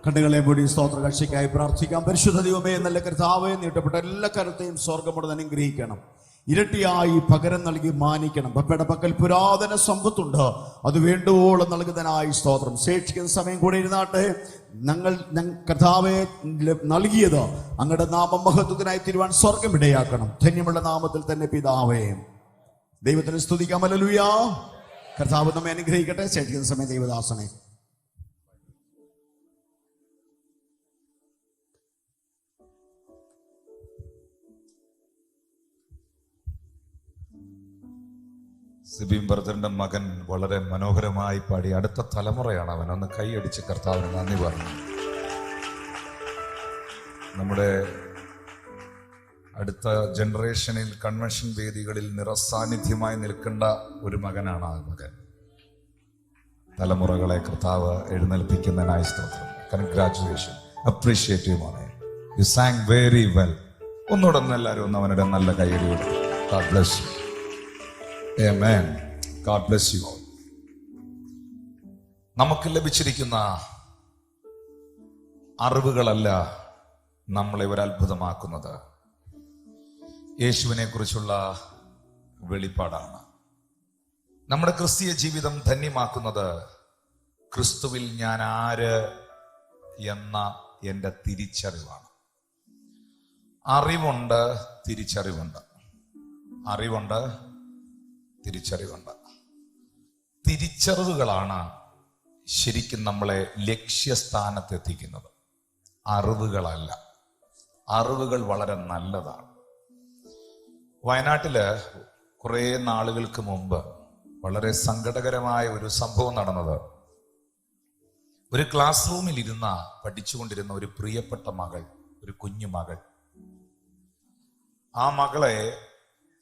കണ്ണുകളെ മൂടി സ്തോത്ര കാഴ്ചയ്ക്കായി പ്രാർത്ഥിക്കാം. പരിശുദ്ധ ദൈവമേ, നല്ല കർത്താവേ, നീട്ടപ്പെട്ട എല്ലാ കരുത്തെയും സ്വർഗ്ഗം അനുഗ്രഹിക്കണം, ഇരട്ടിയായി പകരം നൽകി മാനിക്കണം. പപ്പയുടെ പക്കൽ പുരാതന സമ്പത്തുണ്ട്, അത് വേണ്ടുവോളം നൽകുന്നതിനായി സ്തോത്രം. ശേഷിക്കുന്ന സമയം കൂടെ ഇരുന്നാട്ടെ. കർത്താവെ നൽകിയത് അങ്ങയുടെ നാമം മഹത്വത്തിനായി തീരുവാൻ സ്വർഗം ഇടയാക്കണം. ധന്യമുള്ള നാമത്തിൽ തന്നെ പിതാവേ. ദൈവത്തിന് സ്തുതിക്കാം. ഹല്ലേലൂയ. കർത്താവ് നമ്മെ അനുഗ്രഹിക്കട്ടെ. ശേഷിക്കുന്ന സമയം ദൈവദാസനെ സിബിൻ ബ്രദറിന്റെ മകൻ വളരെ മനോഹരമായി പാടി. അടുത്ത തലമുറയാണ് അവൻ. ഒന്ന് കൈയടിച്ച് കർത്താവിന് നന്ദി പറഞ്ഞു. നമ്മുടെ അടുത്ത ജനറേഷനിൽ കൺവെൻഷൻ വേദികളിൽ നിറസാന്നിധ്യമായി നിൽക്കേണ്ട ഒരു മകനാണ് ആ മകൻ. തലമുറകളെ കർത്താവ് എഴുന്നേൽപ്പിക്കുന്നതിനായി സ്തോത്രം. കൺഗ്രാറ്റുലേഷൻ. അപ്രീഷിയേറ്റ് യു മോനെ. U San very well. ഒന്നുകൂടെ എല്ലാവരും ഒന്ന് അവനുടെ നല്ല കൈയടി കൊടുക്കും. God bless you. Amen. God bless you all. നമുക്ക് ലഭിച്ചിരിക്കുന്ന അറിവുകളല്ല നമ്മളെ ഒരു അത്ഭുതമാക്കുന്നത്, യേശുവിനെ കുറിച്ചുള്ള വെളിപ്പാടാണ്. നമ്മുടെ ക്രിസ്തീയ ജീവിതം ധന്യമാക്കുന്നത് ക്രിസ്തുവിൽ ഞാൻ ആര് എന്ന എൻ്റെ തിരിച്ചറിവാണ്. അറിവുണ്ട്, തിരിച്ചറിവുണ്ട്. അറിവുണ്ട്, തിരിച്ചറിവുണ്ട്. തിരിച്ചറിവുകളാണ് ശരിക്കും നമ്മളെ ലക്ഷ്യസ്ഥാനത്തെത്തിക്കുന്നത്, അറിവുകളല്ല. അറിവുകൾ വളരെ നല്ലതാണ്. വയനാട്ടില് കുറെ നാളുകൾക്ക് മുമ്പ് വളരെ സങ്കടകരമായ ഒരു സംഭവം നടന്നത്, ഒരു ക്ലാസ് റൂമിൽ പഠിച്ചുകൊണ്ടിരുന്ന ഒരു പ്രിയപ്പെട്ട മകൾ, ഒരു കുഞ്ഞു മകൾ, ആ മകളെ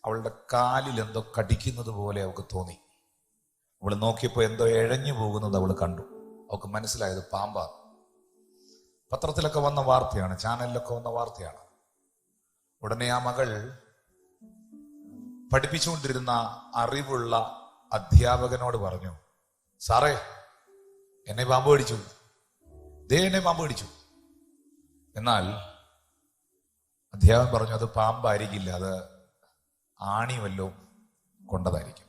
അവളുടെ കാലിൽ എന്തോ കടിക്കുന്നത് പോലെ അവൾക്ക് തോന്നി. അവൾ നോക്കിയപ്പോൾ എന്തോ ഇഴഞ്ഞു പോകുന്നത് അവൾ കണ്ടു. അവൾക്ക് മനസ്സിലായത് പാമ്പാ. പത്രത്തിലൊക്കെ വന്ന വാർത്തയാണ്, ചാനലിലൊക്കെ വന്ന വാർത്തയാണ്. ഉടനെ ആ മകൾ പഠിപ്പിച്ചുകൊണ്ടിരുന്ന അറിവുള്ള അധ്യാപകനോട് പറഞ്ഞു, സാറേ എന്നെ പാമ്പ് കടിച്ചു, എന്നെ പാമ്പ് കടിച്ചു. എന്നാൽ അധ്യാപകൻ പറഞ്ഞു, അത് പാമ്പായിരിക്കില്ല, അത് ആണി വല്ലോ കൊണ്ടതായിരിക്കും.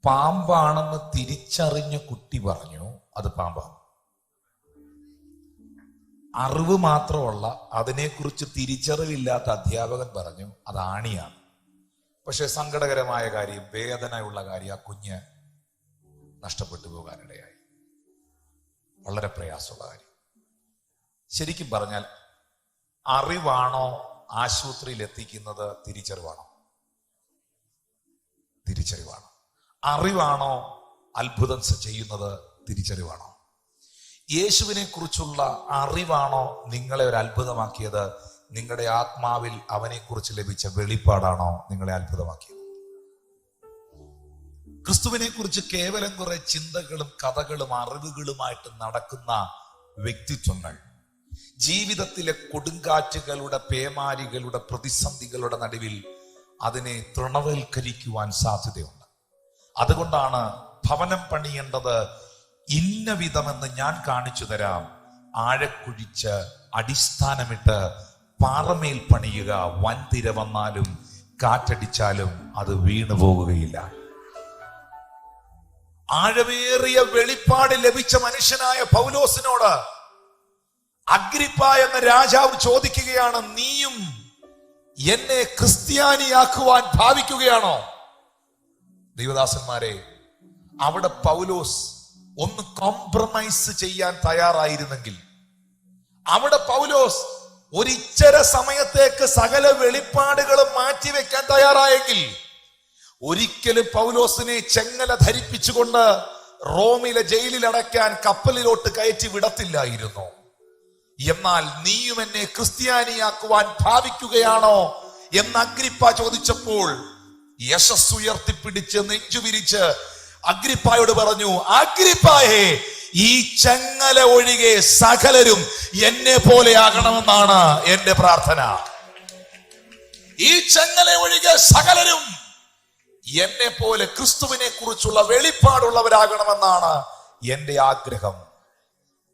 പാമ്പാണെന്ന് തിരിച്ചറിഞ്ഞ കുട്ടി പറഞ്ഞു അത് പാമ്പാണ്. അറിവ് മാത്രമുള്ള, അതിനെക്കുറിച്ച് തിരിച്ചറിവില്ലാത്ത അധ്യാപകൻ പറഞ്ഞു അത് ആണിയാണ്. പക്ഷെ സങ്കടകരമായ കാര്യം, വേദനയുള്ള കാര്യം, ആ കുഞ്ഞ് നഷ്ടപ്പെട്ടു പോകാനിടയായി. വളരെ പ്രയാസമുള്ള കാര്യം. ശരിക്കും പറഞ്ഞാൽ അറിവാണോ ആശുപത്രിയിൽ എത്തിക്കുന്നത്, തിരിച്ചറിവാണോ? തിരിച്ചറിവാണ്. അറിവാണോ അത്ഭുതം ചെയ്യുന്നത്, തിരിച്ചറിവാണോ? യേശുവിനെ കുറിച്ചുള്ള അറിവാണോ നിങ്ങളെ ഒരു അത്ഭുതമാക്കിയത്? നിങ്ങളുടെ ആത്മാവിൽ അവനെ കുറിച്ച് ലഭിച്ച വെളിപ്പാടാണോ നിങ്ങളെ അത്ഭുതമാക്കിയത്? ക്രിസ്തുവിനെ കുറിച്ച് കേവലം കുറെ ചിന്തകളും കഥകളും അറിവുകളുമായിട്ട് നടക്കുന്ന വ്യക്തിത്വങ്ങൾ ജീവിതത്തിലെ കൊടുങ്കാറ്റുകളുടെ, പേമാരികളുടെ, പ്രതിസന്ധികളുടെ നടുവിൽ അതിനെ തൃണവൽക്കരിക്കുവാൻ സാധ്യതയുണ്ട്. അതുകൊണ്ടാണ് ഭവനം പണിയേണ്ടത് ഇന്ന വിധമെന്ന് ഞാൻ കാണിച്ചു തരാം, ആഴക്കുഴിച്ച് അടിസ്ഥാനമിട്ട് പാറമേൽ പണിയുക, വൻതിര വന്നാലും കാറ്റടിച്ചാലും അത് വീണു പോകുകയില്ല. ആഴമേറിയ വെളിപ്പാട് ലഭിച്ച മനുഷ്യനായ പൗലോസിനോട് അഗ്രിപ്പ എന്ന രാജാവ് ചോദിക്കുകയാണ്, നീയും എന്നെ ക്രിസ്ത്യാനിയാക്കുവാൻ ഭാവിക്കുകയാണോ? ദൈവദാസന്മാരെ, അവിടെ പൗലോസ് ഒന്ന് കോംപ്രമൈസ് ചെയ്യാൻ തയ്യാറായിരുന്നെങ്കിൽ, അവിടെ പൗലോസ് ഒരിച്ചര സമയത്തേക്ക് സകല വെളിപ്പാടുകളും മാറ്റിവെക്കാൻ തയ്യാറായെങ്കിൽ, ഒരിക്കലും പൗലോസിനെ ചെങ്ങല ധരിപ്പിച്ചുകൊണ്ട് റോമിലെ ജയിലിൽ അടയ്ക്കാൻ കപ്പലിലോട്ട് കയറ്റി വിടത്തില്ലായിരുന്നു. എന്നാൽ നീയും എന്നെ ക്രിസ്ത്യാനിയാക്കുവാൻ ഭാവിക്കുകയാണോ എന്ന് അഗ്രിപ്പ ചോദിച്ചപ്പോൾ യശസ്സുയർത്തിപ്പിടിച്ച് നെഞ്ചുവിരിച്ച് അഗ്രിപ്പായോട് പറഞ്ഞു, അഗ്രിപ്പായേ, ഈ ചെങ്ങല ഒഴികെ സകലരും എന്നെ പോലെ ആകണമെന്നാണ് എന്റെ പ്രാർത്ഥന. ഈ ചെങ്ങല ഒഴികെ സകലരും എന്നെ പോലെ ക്രിസ്തുവിനെ കുറിച്ചുള്ള വെളിപ്പാടുള്ളവരാകണമെന്നാണ് എന്റെ ആഗ്രഹം.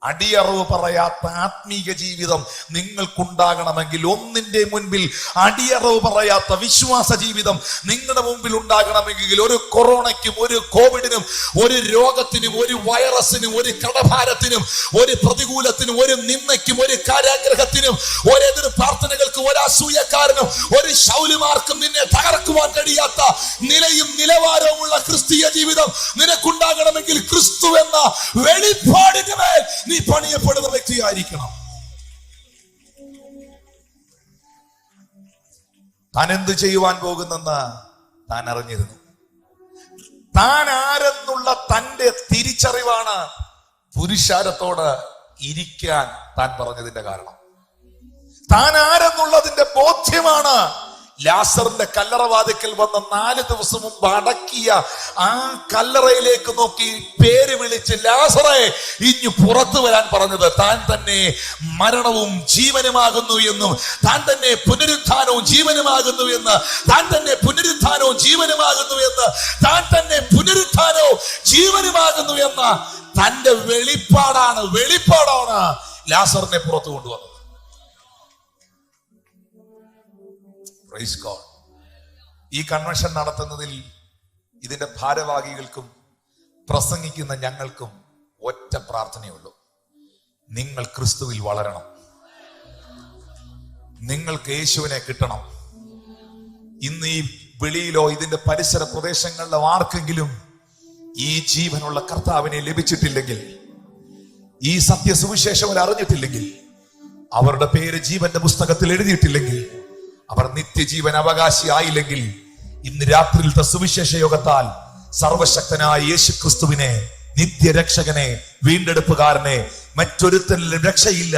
അടിയറവ് പറയാത്ത ആത്മീക ജീവിതം നിങ്ങൾക്കുണ്ടാകണമെങ്കിൽ, ഒന്നിന്റെ മുൻപിൽ അടിയറവ് പറയാത്ത വിശ്വാസ ജീവിതം നിങ്ങളുടെ മുമ്പിൽ ഉണ്ടാകണമെങ്കിൽ, ഒരു കൊറോണയ്ക്കും ഒരു കോവിഡിനും ഒരു രോഗത്തിനും ഒരു വൈറസിനും ഒരു കടഭാരത്തിനും ഒരു പ്രതികൂലത്തിനും ഒരു നിന്ദയ്ക്കും ഒരു കാരാഗ്രഹത്തിനും ഒരു എതിർ പ്രാർത്ഥനകൾക്കും ഒരു അസൂയക്കാരനും ഒരു ശൗലിമാർക്കും നിന്നെ തകർക്കുവാൻ കഴിയാത്ത നിലയും നിലവാരവുമുള്ള ക്രിസ്തീയ ജീവിതം നിനക്കുണ്ടാകണമെങ്കിൽ ക്രിസ്തു എന്ന വെളിപ്പാടിന് മേൽ നീ പണിയപ്പെടുന്ന വ്യക്തിയായിരിക്കണം. താൻ എന്ത് ചെയ്യുവാൻ പോകുന്നെന്ന് താൻ അറിഞ്ഞിരുന്നു. താൻ ആരെന്നുള്ള തന്റെ തിരിച്ചറിവാണ് പുരുഷാരത്തോട് ഇരിക്കാൻ താൻ പറഞ്ഞതിന്റെ കാരണം. താൻ ആരെന്നുള്ളതിന്റെ ബോധ്യമാണ് ലാസറിന്റെ കല്ലറവാതിക്കൽ വന്ന 4 ദിവസം മുമ്പ് അടക്കിയ ആ കല്ലറയിലേക്ക് നോക്കി പേര് വിളിച്ച് ലാസറേ ഇഞ്ഞു പുറത്തു വരാൻ പറഞ്ഞത്. താൻ തന്നെ മരണവും ജീവനുമാകുന്നു എന്നും താൻ തന്നെ പുനരുത്ഥാനവും ജീവനുമാകുന്നു എന്ന്, താൻ തന്നെ പുനരുത്ഥാനവും ജീവനുമാകുന്നു എന്ന്, താൻ തന്നെ പുനരുത്ഥാനവും ജീവനുമാകുന്നു എന്ന തന്റെ വെളിപ്പാടാണ് ലാസറിനെ പുറത്തു കൊണ്ടുവന്നത്. Praise God. ഈ കൺവെൻഷൻ നടത്തുന്നതിൽ ഇതിന്റെ ഭാരവാഹികൾക്കും പ്രസംഗിക്കുന്ന ഞങ്ങൾക്കും ഒറ്റ പ്രാർത്ഥനയുള്ളൂ: നിങ്ങൾ ക്രിസ്തുവിൽ വളരണം, നിങ്ങൾക്ക് യേശുവിനെ കിട്ടണം. ഇന്ന് ഈ വെളിയിലോ ഇതിന്റെ പരിസര പ്രദേശങ്ങളിലോ ആർക്കെങ്കിലും ഈ ജീവനുള്ള കർത്താവിനെ ലഭിച്ചിട്ടില്ലെങ്കിൽ, ഈ സത്യസുവിശേഷം അവർ അറിഞ്ഞിട്ടില്ലെങ്കിൽ, അവരുടെ പേര് ജീവന്റെ പുസ്തകത്തിൽ എഴുതിയിട്ടില്ലെങ്കിൽ, അവർ നിത്യജീവൻ അവകാശിയായില്ലെങ്കിൽ, ഇന്ന് രാത്രിയിലത്തെ സുവിശേഷ യോഗത്താൽ സർവശക്തനായ യേശു ക്രിസ്തുവിനെ, നിത്യരക്ഷകനെ, വീണ്ടെടുപ്പുകാരനെ, മറ്റൊരുത്തരിലും രക്ഷയില്ല,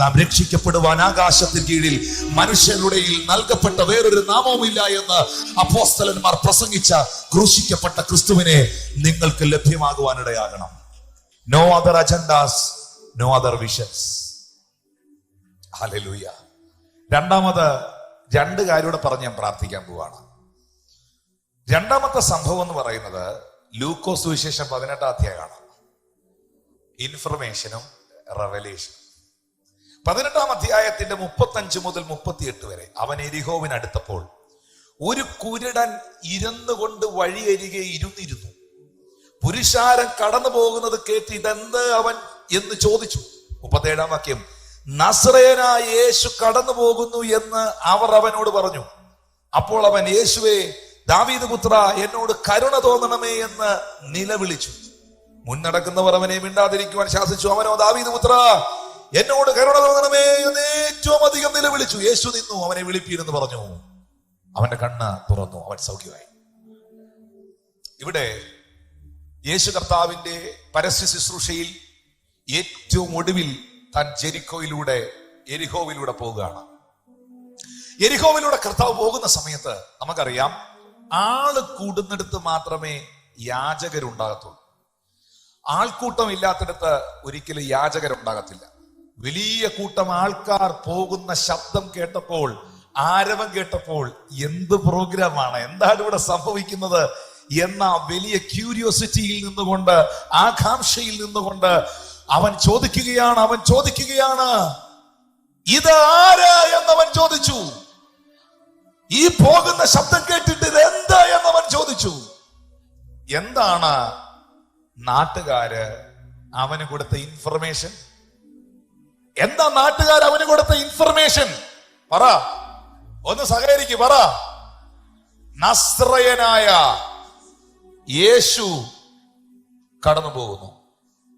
നാം രക്ഷിക്കപ്പെടുവാൻ ആകാശത്തിന് കീഴിൽ മനുഷ്യരുടെ നൽകപ്പെട്ട വേറൊരു നാമവുമില്ല എന്ന് അപ്പോസ്തലന്മാർ പ്രസംഗിച്ച ക്രൂശിക്കപ്പെട്ട ക്രിസ്തുവിനെ നിങ്ങൾക്ക് ലഭ്യമാകുവാനിടയാകണം. No other agendas, no other visions. Hallelujah. രണ്ടാമത് 2 കാര്യോടെ പറഞ്ഞ് ഞാൻ പ്രാർത്ഥിക്കാൻ പോവാണ്. രണ്ടാമത്തെ സംഭവം എന്ന് പറയുന്നത് ലൂക്കോസ് സുവിശേഷം 18-ാം അധ്യായമാണ്. ഇൻഫർമേഷനും റെവലേഷനും. 18-ാം അധ്യായത്തിന്റെ 35 മുതൽ 38 വരെ. അവൻ എരിഹോവിനടുത്തപ്പോൾ ഒരു കുരുടൻ ഇരുന്നുകൊണ്ട് വഴിയരികെ ഇരുന്നിരുന്നു. പുരുഷാരം കടന്നു പോകുന്നത് കേട്ട് ഇതെന്ത് അവൻ എന്ന് ചോദിച്ചു. 37-ാം വാക്യം: നസറേയനായ യേശു കടന്നു പോകുന്നു എന്ന് അവർ അവനോട് പറഞ്ഞു. അപ്പോൾ അവൻ, യേശുവേ, ദാവീദ് പുത്ര, എന്നോട് കരുണ തോന്നണമേ എന്ന് നിലവിളിച്ചു. മുന്നടക്കുന്നവർ അവനെ മിണ്ടാതിരിക്കുവാൻ ശാസിച്ചു. അവനോ, ദാവീദ് പുത്ര, എന്നോട് കരുണ തോന്നണമേ എന്ന് ഏറ്റവും അധികം നിലവിളിച്ചു. യേശു നിന്നു, അവനെ വിളിപ്പീരെന്ന് പറഞ്ഞു. അവന്റെ കണ്ണ് തുറന്നു, അവൻ സൗഖ്യമായി. ഇവിടെ യേശു കർത്താവിന്റെ പരസ്യ ശുശ്രൂഷയിൽ ഏറ്റവും ഒടുവിൽ താൻ എരിഹോവിലൂടെ പോവുകയാണ്. എരിഹോവിലൂടെ കർത്താവ് പോകുന്ന സമയത്ത് നമുക്കറിയാം, ആള് കൂടുന്നിടത്ത് മാത്രമേ യാചകരുണ്ടാകത്തുള്ളൂ. ആൾക്കൂട്ടം ഇല്ലാത്തിടത്ത് ഒരിക്കലും യാചകരുണ്ടാകത്തില്ല. വലിയ കൂട്ടം ആൾക്കാർ പോകുന്ന ശബ്ദം കേട്ടപ്പോൾ, ആരവം കേട്ടപ്പോൾ, എന്ത് പ്രോഗ്രാമാണ്, എന്താണ് ഇവിടെ സംഭവിക്കുന്നത് എന്ന വലിയ ക്യൂരിയോസിറ്റിയിൽ നിന്നുകൊണ്ട്, ആകാംക്ഷയിൽ നിന്നുകൊണ്ട് അവൻ ചോദിക്കുകയാണ്, ഇത് ആര് എന്നവൻ ചോദിച്ചു. ഈ പോകുന്ന ശബ്ദം കേട്ടിട്ട് ഇത് എന്താ എന്നവൻ ചോദിച്ചു. എന്താണ് നാട്ടുകാര് അവന് കൊടുത്ത ഇൻഫർമേഷൻ? എന്താ നാട്ടുകാർ അവന് കൊടുത്ത ഇൻഫർമേഷൻ? പറ, ഒന്ന് സഹകരിക്ക്, പറ. നസ്രയനായ യേശു കടന്നു പോകുന്നു,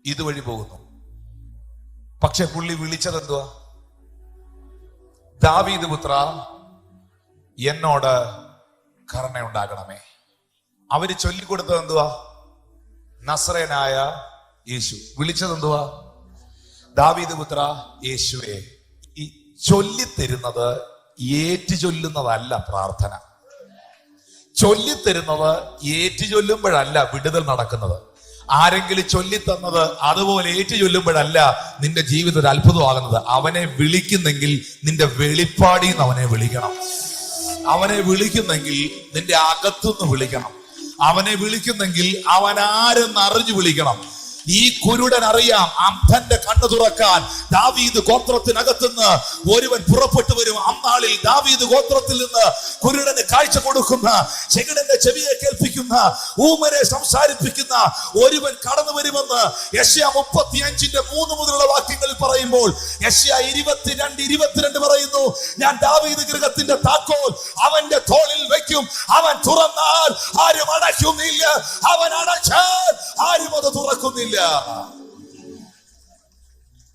ഇതുവഴി പോകുന്നു. പക്ഷെ പുള്ളി വിളിച്ചത് എന്തുവാ? ദാവീദ് പുത്ര, എന്നോട് കരുണയുണ്ടാകണമേ. അവര് ചൊല്ലിക്കൊടുത്തത് എന്തുവാ? നസ്രയനായ യേശു. വിളിച്ചത് എന്തുവാ? ദാവീദ് പുത്ര യേശുവേ. ഈ ചൊല്ലിത്തരുന്നത് ഏറ്റുചൊല്ലുന്നതല്ല പ്രാർത്ഥന. ചൊല്ലിത്തരുന്നത് ഏറ്റുചൊല്ലുമ്പോഴല്ല വിടുതൽ നടക്കുന്നത്. ആരെങ്കിലും ചൊല്ലിത്തന്നത് അതുപോലെ ഏറ്റുചൊല്ലുമ്പോഴല്ല നിന്റെ ജീവിതം ഒരു അത്ഭുതമാകുന്നത്. അവനെ വിളിക്കുന്നെങ്കിൽ നിന്റെ വെളിപ്പാടിൽ നിന്ന് അവനെ വിളിക്കണം. അവനെ വിളിക്കുന്നെങ്കിൽ നിന്റെ അകത്തുനിന്ന് വിളിക്കണം. അവനെ വിളിക്കുന്നെങ്കിൽ അവൻ ആരെന്ന് അറിഞ്ഞു വിളിക്കണം. ഈ കുരുടൻ അറിയാം അന്ധന്റെ കണ്ണു തുറക്കാൻ ദാവീദ് ഗോത്രത്തിനകത്തുനിന്ന് ഒരുവൻ പുറപ്പെട്ടു വരും. അന്നാളിൽ ദാവീദ് ഗോത്രത്തിൽ നിന്ന് കുരുടന് കാഴ്ച കൊടുക്കുന്ന, ചെകിടന്റെ ചെവിയെ കേൾപ്പിക്കുന്ന, ഊമരെ സംസാരിപ്പിക്കുന്ന ഒരുവൻ കടന്നു വരുമെന്ന് യെശയ്യാ 35:3 മുതലുള്ള വാക്യങ്ങളിൽ പറയുമ്പോൾ യെശയ്യാ 22:22 പറയുന്നു, ഞാൻ ദാവീദ് ഗൃഹത്തിന്റെ താക്കോൽ അവന്റെ തോളിൽ വെക്കും, അവൻ തുറന്നാൽ ആരും അടയ്ക്കുന്നില്ല, അവൻ അടച്ചാൽ ആരും അത് തുറക്കുന്നില്ല.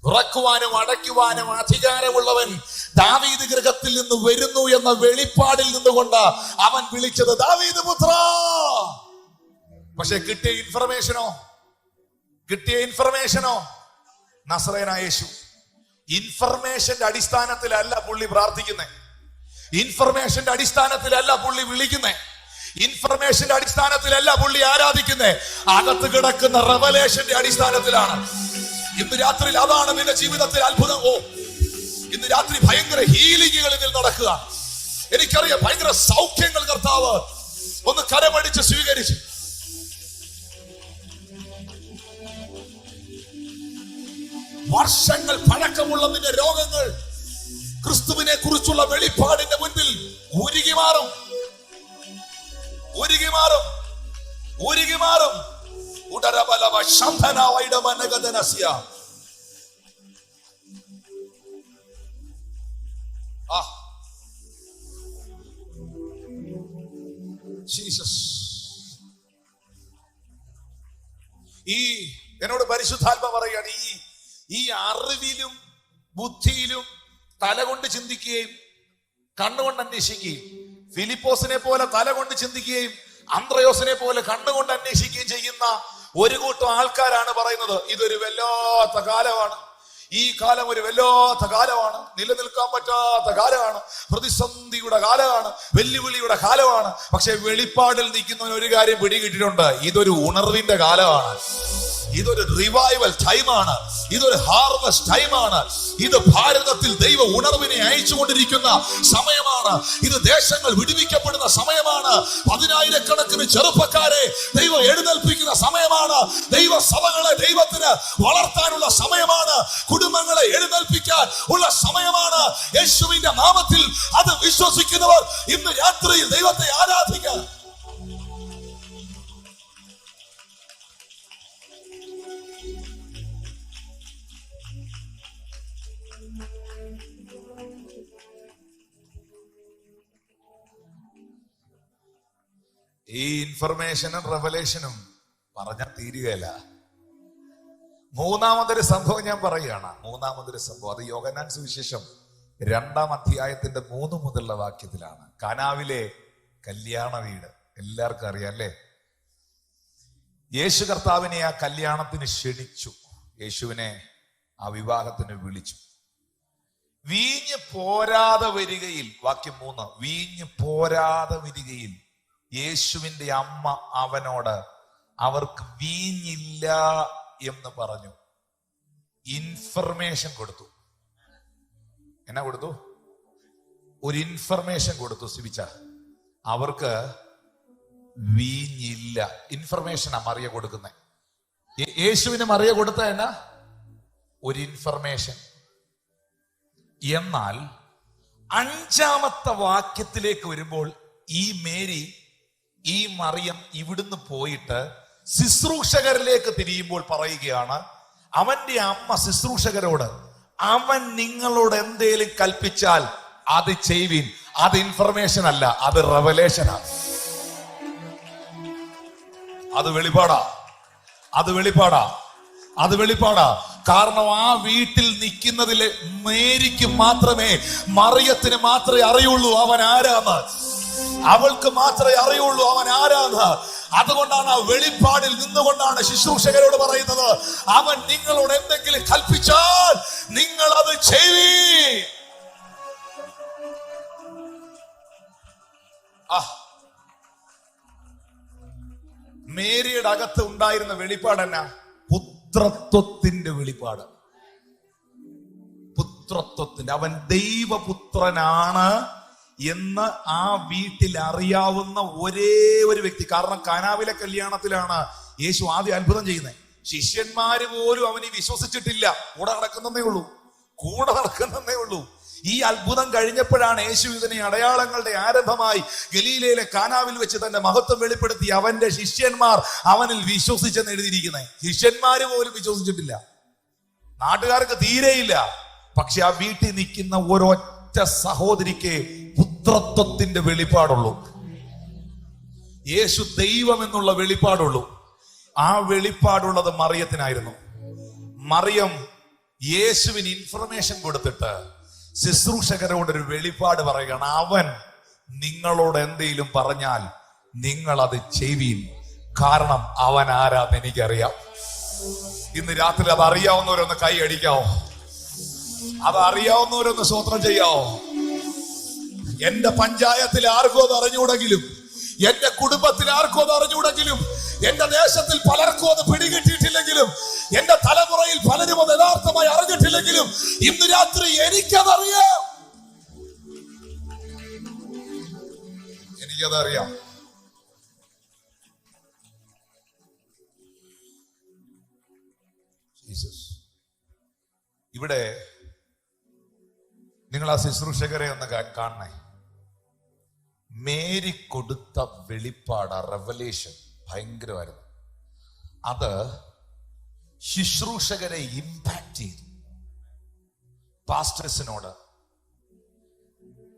തുറക്കുവാനും അടയ്ക്കുവാനും അധികാരമുള്ളവൻ ദാവീദ് ഗൃഹത്തിൽ നിന്ന് വരുന്നു എന്ന വെളിപ്പാടിൽ നിന്നുകൊണ്ട് അവൻ വിളിച്ചത് ദാവീദ് പുത്ര. പക്ഷെ കിട്ടിയ ഇൻഫർമേഷനോ നസറേനായ യേശു. ഇൻഫർമേഷന്റെ അടിസ്ഥാനത്തിലല്ല പുള്ളി പ്രാർത്ഥിക്കുന്നേ, ഇൻഫർമേഷന്റെ അടിസ്ഥാനത്തിലല്ല പുള്ളി വിളിക്കുന്നേ, ഇൻഫർമേഷന്റെ അടിസ്ഥാനത്തിലല്ല പുള്ളി ആരാധിക്കുന്നേ, അകത്ത് കിടക്കുന്ന റെവലേഷന്റെ അടിസ്ഥാനത്തിലാണ്. ഇന്ന് രാത്രി അതാണ് നിന്റെ ജീവിതത്തിൽ അത്ഭുതം. ഇന്ന് രാത്രി ഭയങ്കര ഹീലിംഗുകൾ ഇതിൽ നടക്കുക. എനിക്കറിയാം ഭയങ്കര സൗഖ്യങ്ങൾ കർത്താവ് ഒന്ന് കരമടിച്ച് സ്വീകരിച്ചു. വർഷങ്ങൾ പഴക്കമുള്ള നിന്റെ രോഗങ്ങൾ ക്രിസ്തുവിനെ കുറിച്ചുള്ള വെളിപ്പാടിന്റെ മുൻപിൽ ഉരുകി മാറും. ഉടരബലവ ശംഭനാവൈഡമനഗദനസ്യ. ജീസസ്. എന്നോട് പരിശുദ്ധാത്മ പറയാണ്, ഈ അറിവിലും ബുദ്ധിയിലും തലകൊണ്ട് ചിന്തിക്കുകയും കണ്ണുകൊണ്ട് അന്വേഷിക്കുകയും, ഫിലിപ്പോസിനെ പോലെ തലകൊണ്ട് ചിന്തിക്കുകയും അന്ത്രയോസിനെ പോലെ കണ്ണുകൊണ്ട് അന്വേഷിക്കുകയും ചെയ്യുന്ന ഒരു കൂട്ടം ആൾക്കാരാണ് പറയുന്നത് ഇതൊരു വല്ലാത്ത കാലമാണ്, ഈ കാലം ഒരു വല്ലാത്ത കാലമാണ്, നിലനിൽക്കാൻ പറ്റാത്ത കാലമാണ്, പ്രതിസന്ധിയുടെ കാലമാണ്, വെല്ലുവിളിയുടെ കാലമാണ്. പക്ഷെ വെളിപ്പാടിൽ നിൽക്കുന്നവന് ഒരു കാര്യം പിടികിട്ടിട്ടുണ്ട്, ഇതൊരു ഉണർവിന്റെ കാലമാണ്, ഇതൊരു റിവൈവൽ ടൈമാണ്, ഇതൊരു ഹാർവസ്റ്റ് ടൈമാണ്. ഇത് ഭാരതത്തിൽ ദൈവ ഉണർവിനെ അയച്ചുകൊണ്ടിരിക്കുന്ന സമയമാണ്. ഇത് ദേശങ്ങൾ വിടുവിക്കപ്പെടുന്ന സമയമാണ്. 10,000-കണക്കിന് ചെറുപ്പക്കാരെ ദൈവം എഴുന്നേൽപ്പിക്കുന്ന സമയമാണ്. ദൈവ സഭകളെ ദൈവത്തിന് വളർത്താനുള്ള സമയമാണ്. കുടുംബങ്ങളെ എഴുന്നേൽപ്പിക്കാൻ ഉള്ള സമയമാണ്. യേശുവിന്റെ നാമത്തിൽ അത് വിശ്വസിക്കുന്നവർ ഇന്ന് രാത്രിയിൽ ദൈവത്തെ ആരാധിക്കാൻ. ഈ ഇൻഫർമേഷനും റെവലേഷനും പറഞ്ഞാൽ തീരുകയല്ല. മൂന്നാമതൊരു സംഭവം ഞാൻ പറയുകയാണ്. മൂന്നാമതൊരു സംഭവം അത് യോഹന്നാൻ സുവിശേഷം 2-ാം അധ്യായത്തിന്റെ 3 മുതലുള്ള വാക്യത്തിലാണ്. കാനാവിലെ കല്യാണ വീട് എല്ലാവർക്കും അറിയാം അല്ലേ? യേശു കർത്താവിനെ ആ കല്യാണത്തിന് ക്ഷണിച്ചു, യേശുവിനെ ആ വിവാഹത്തിന് വിളിച്ചു. വീഞ്ഞ് പോരാതെ വരികയിൽ, വാക്യം 3, വീഞ്ഞ് പോരാതെ വരികയിൽ യേശുവിന്റെ അമ്മ അവനോട് അവർക്ക് വീഞ്ഞില്ല എന്ന് പറഞ്ഞു. ഇൻഫർമേഷൻ കൊടുത്തു. എന്നാ കൊടുത്തു? ഒരു ഇൻഫർമേഷൻ കൊടുത്തു. സിബിച്ച, അവർക്ക് വീഞ്ഞില്ല. ഇൻഫർമേഷനാ മറിയ കൊടുക്കുന്നത്. യേശുവിന് മറിയ കൊടുത്ത എന്നാ? ഒരു ഇൻഫർമേഷൻ. എന്നാൽ 5-ാമത്തെ വാക്യത്തിലേക്ക് വരുമ്പോൾ ഈ മേരി, ഈ മറിയം ഇവിടുന്ന് പോയിട്ട് ശുശ്രൂഷകരിലേക്ക് തിരിയുമ്പോൾ പറയുകയാണ്, അവന്റെ അമ്മ ശുശ്രൂഷകരോട്, അവൻ നിങ്ങളോട് എന്തേലും കൽപ്പിച്ചാൽ അത് ചെയ്യുവിൻ. അത് ഇൻഫർമേഷൻ അല്ല, അത് റെവലേഷനാ, അത് വെളിപ്പാടാ, അത് വെളിപ്പാടാ, അത് വെളിപ്പാടാ. കാരണം ആ വീട്ടിൽ നിൽക്കുന്നതില് മേരിക്ക് മാത്രമേ, മറിയത്തിന് മാത്രമേ അറിയുള്ളൂ അവൻ ആരാന്ന്. അവൾക്ക് മാത്രമേ അറിയുള്ളൂ അവൻ ആരാന്ന്. അതുകൊണ്ടാണ് ആ വെളിപ്പാടിൽ നിന്നുകൊണ്ടാണ് ശുശ്രൂഷകരോട് പറയുന്നത്, അവൻ നിങ്ങളോട് എന്തെങ്കിലും കൽപ്പിച്ചാൽ നിങ്ങൾ അത് ചെയ്യുവീൻ. മേരിയുടെ അകത്ത് ഉണ്ടായിരുന്ന വെളിപ്പാട് എന്നാ? പുത്രത്വത്തിന്റെ വെളിപ്പാട്. പുത്രത്വത്തിന്റെ, അവൻ ദൈവപുത്രനാണ് എന്ന് ആ വീട്ടിൽ അറിയാവുന്ന ഒരേ ഒരു വ്യക്തി. കാരണം കാനാവിലെ കല്യാണത്തിലാണ് യേശു ആദ്യം അത്ഭുതം ചെയ്യുന്നത്. ശിഷ്യന്മാര് പോലും അവനെ വിശ്വസിച്ചിട്ടില്ല. കൂടെ നടക്കുന്നതേ ഉള്ളൂ. ഈ അത്ഭുതം കഴിഞ്ഞപ്പോഴാണ് യേശു ഇതിനെ അടയാളങ്ങളുടെ ആരംഭമായി ഗലീലയിലെ കാനാവിൽ വെച്ച് തന്റെ മഹത്വം വെളിപ്പെടുത്തി അവന്റെ ശിഷ്യന്മാർ അവനിൽ വിശ്വസിച്ചെന്ന് എഴുതിയിരിക്കുന്നത്. ശിഷ്യന്മാര് പോലും വിശ്വസിച്ചിട്ടില്ല, നാട്ടുകാർക്ക് തീരെയില്ല. പക്ഷെ ആ വീട്ടിൽ നിൽക്കുന്ന ഒരൊറ്റ സഹോദരിക്ക് പുത്രത്വത്തിന്റെ വെളിപ്പാടുള്ളൂ, യേശു ദൈവം എന്നുള്ള വെളിപ്പാടുള്ളൂ. ആ വെളിപ്പാടുള്ളത് മറിയത്തിനായിരുന്നു. മറിയം യേശുവിന് ഇൻഫർമേഷൻ കൊടുത്തിട്ട് ശുശ്രൂഷകരോടൊരു വെളിപ്പാട് പറയുകയാണ്. അവൻ നിങ്ങളോട് എന്തെങ്കിലും പറഞ്ഞാൽ നിങ്ങൾ അത് ചെയ്യുവീൻ, കാരണം അവൻ ആരാന്ന് എനിക്കറിയാം. ഇന്ന് രാത്രി അത് അറിയാവുന്നവരൊന്ന് കൈ അടിക്കാവോ? അത് അറിയാവുന്നവരൊന്ന് സ്തോത്രം ചെയ്യാവോ? എന്റെ പഞ്ചായത്തിൽ ആർക്കും അത് അറിഞ്ഞുകൂടെങ്കിലും, എന്റെ കുടുംബത്തിൽ ആർക്കും അത് അറിഞ്ഞുകൂടെങ്കിലും, എന്റെ ദേശത്തിൽ പലർക്കും അത് പിടികിട്ടിയിട്ടില്ലെങ്കിലും, എന്റെ തലമുറയിൽ പലരും അത് യഥാർത്ഥമായി അറിഞ്ഞിട്ടില്ലെങ്കിലും, ഇന്ന് രാത്രി എനിക്കതറിയാം. ഇവിടെ നിങ്ങൾ ആ ശുശ്രൂഷകരെ ഒന്ന് കാണണേ. മേരി കൊടുത്ത വെളിപ്പാട്, റെവലേഷൻ ഭയങ്കരമായിരുന്നു. അത് ശുശ്രൂഷകരെ ഇമ്പാക്ട് ചെയ്തു. പാസ്റ്റേഴ്സിനോട്,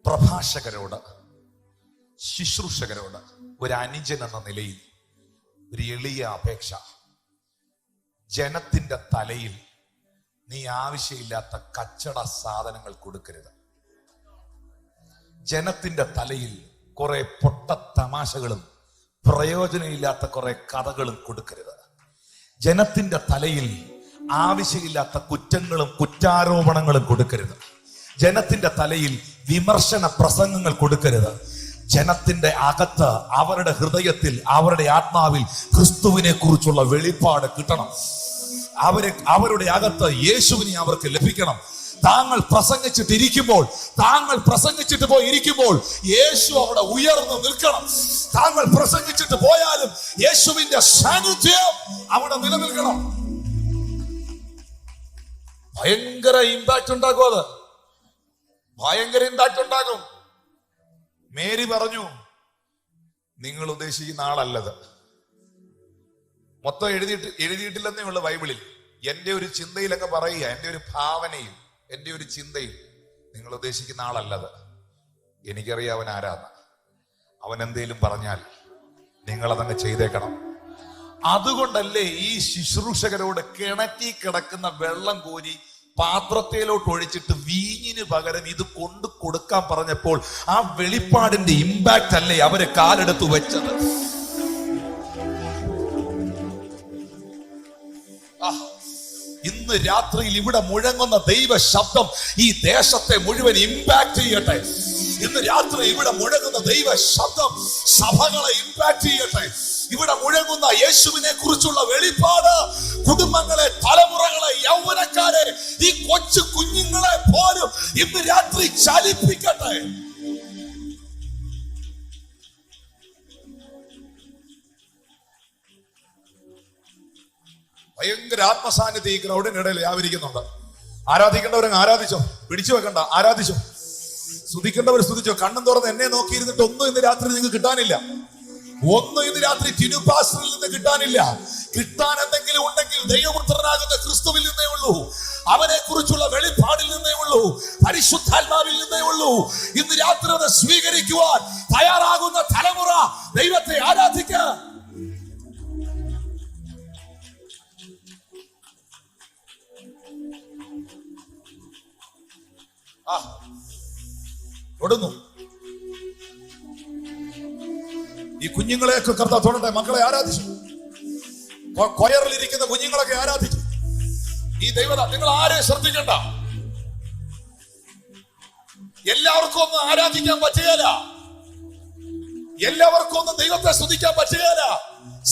പ്രഭാഷകരോട്, ശുശ്രൂഷകരോട് ഒരു അനുജൻ എന്ന നിലയിൽ ഒരു എളിയ അപേക്ഷ. ജനത്തിന്റെ തലയിൽ നീ ആവശ്യമില്ലാത്ത കച്ചട സാധനങ്ങൾ കൊടുക്കരുത്. ജനത്തിന്റെ തലയിൽ കുറെ പൊട്ട തമാശകളും പ്രയോജനമില്ലാത്ത കുറെ കഥകളും കൊടുക്കരുത്. ജനത്തിന്റെ തലയിൽ ആവശ്യമില്ലാത്ത കുറ്റങ്ങളും കുറ്റാരോപണങ്ങളും കൊടുക്കരുത്. ജനത്തിന്റെ തലയിൽ വിമർശന പ്രസംഗങ്ങൾ കൊടുക്കരുത്. ജനത്തിന്റെ അകത്ത്, അവരുടെ ഹൃദയത്തിൽ, അവരുടെ ആത്മാവിൽ ക്രിസ്തുവിനെ കുറിച്ചുള്ള വെളിപ്പാട് കിട്ടണം. അവരുടെ അകത്ത് യേശുവിനെ അവർക്ക് ലഭിക്കണം. താങ്കൾ പ്രസംഗിച്ചിട്ട് പോയി ഇരിക്കുമ്പോൾ യേശു അവിടെ ഉയർന്നു നിൽക്കണം. താങ്കൾ പ്രസംഗിച്ചിട്ട് പോയാലും യേശുവിന്റെ സാന്നിധ്യം അവിടെ നിലനിൽക്കണം. ഭയങ്കര ഇമ്പാക്ട് ഉണ്ടാകും. അത് ഭയങ്കര ഇമ്പാക്ട് ഉണ്ടാകും. മേരി പറഞ്ഞു, നിങ്ങൾ ഉദ്ദേശിക്കുന്ന ആളല്ലത്. മൊത്തം എഴുതിയിട്ടില്ലെന്നേ ഉള്ളു ബൈബിളിൽ. എന്റെ ഒരു ചിന്തയിലൊക്കെ പറയുക, എന്റെ ഒരു ഭാവനയിൽ, എന്റെ ഒരു ചിന്തയിൽ നിങ്ങൾ ഉദ്ദേശിക്കുന്ന ആളല്ലത്. എനിക്കറിയാം അവൻ ആരാന്ന്. അവൻ എന്തേലും പറഞ്ഞാൽ നിങ്ങളതങ്ങ് ചെയ്തേക്കണം. അതുകൊണ്ടല്ലേ ഈ ശുശ്രൂഷകരോട് കിണറ്റി കിടക്കുന്ന വെള്ളം കോരി പാത്രത്തിലോട്ട് ഒഴിച്ചിട്ട് വീഞ്ഞിന് പകരം ഇത് കൊണ്ട് കൊടുക്കാൻ പറഞ്ഞപ്പോൾ ആ വെളിപ്പാടിന്റെ ഇമ്പാക്ട് അല്ലേ അവര് കാലെടുത്ത് വെച്ചത്. ഇന്ന് രാത്രിയിൽ ഇവിടെ മുഴങ്ങുന്ന ദൈവ ശബ്ദം ഈ ദേശത്തെ മുഴുവൻ ഇമ്പാക്ട് ചെയ്യട്ടെ. ഇന്ന് രാത്രി ഇവിടെ മുഴങ്ങുന്ന ദൈവ ശബ്ദം സഭകളെ ഇമ്പാക്ട് ചെയ്യട്ടെ. ഇവിടെ മുഴങ്ങുന്ന യേശുവിനെ കുറിച്ചുള്ള വെളിപ്പാട് കുടുംബങ്ങളെ, തലമുറകളെ, യൗവനക്കാരെ, ഈ കൊച്ചു കുഞ്ഞുങ്ങളെ പോലും ഇന്ന് രാത്രി ചലിപ്പിക്കട്ടെ. ഭയങ്കര ആത്മസാന്നിധ്യം ഈ ക്രൗഡിനിടയിൽ വ്യാപരിക്കുന്നുണ്ട്. ആരാധിക്കേണ്ടവരങ്ങ് ആരാധിച്ചോ, പിടിച്ചു വെക്കണ്ട, ആരാധിച്ചോ. സ്തുതിക്കേണ്ടവർ സ്തുതിച്ചോ. കണ്ണും തുറന്ന് എന്നെ നോക്കിയിരുന്നിട്ട് ഒന്നും ഇന്ന് രാത്രി നിങ്ങൾക്ക് കിട്ടാനില്ല. ഒന്നും ഇന്ന് രാത്രി ടിനു പാസ്റ്ററിൽ നിന്ന് കിട്ടാനില്ല. കിട്ടാൻ എന്തെങ്കിലും ഉണ്ടെങ്കിൽ ദൈവപുത്രനാകുന്ന ക്രിസ്തുവിൽ നിന്നേ ഉള്ളൂ. അവനെ കുറിച്ചുള്ള വെളിപ്പാടിൽ നിന്നേ ഉള്ളൂ. പരിശുദ്ധാത്മാവിൽ നിന്നേ ഉള്ളൂ. ഇന്ന് രാത്രി അത് സ്വീകരിക്കുവാൻ തയ്യാറാകുന്ന തലമുറ ദൈവത്തെ ആരാധിക്കുക. തൊടുന്നു. ഈ കുഞ്ഞുങ്ങളെയൊക്കെ കർത്താവ് തൊടട്ടെ. മക്കളെ ആരാധിച്ചു. കൊയറിലിരിക്കുന്ന കുഞ്ഞുങ്ങളൊക്കെ ആരാധിച്ചു. ഈ ദൈവത നിങ്ങൾ ആരെ ശ്രദ്ധിക്കണ്ട. എല്ലാവർക്കും ഒന്നും ആരാധിക്കാൻ പറ്റുകയില്ല. എല്ലാവർക്കും ഒന്നും ദൈവത്തെ സ്തുതിക്കാൻ പറ്റുകയില്ല.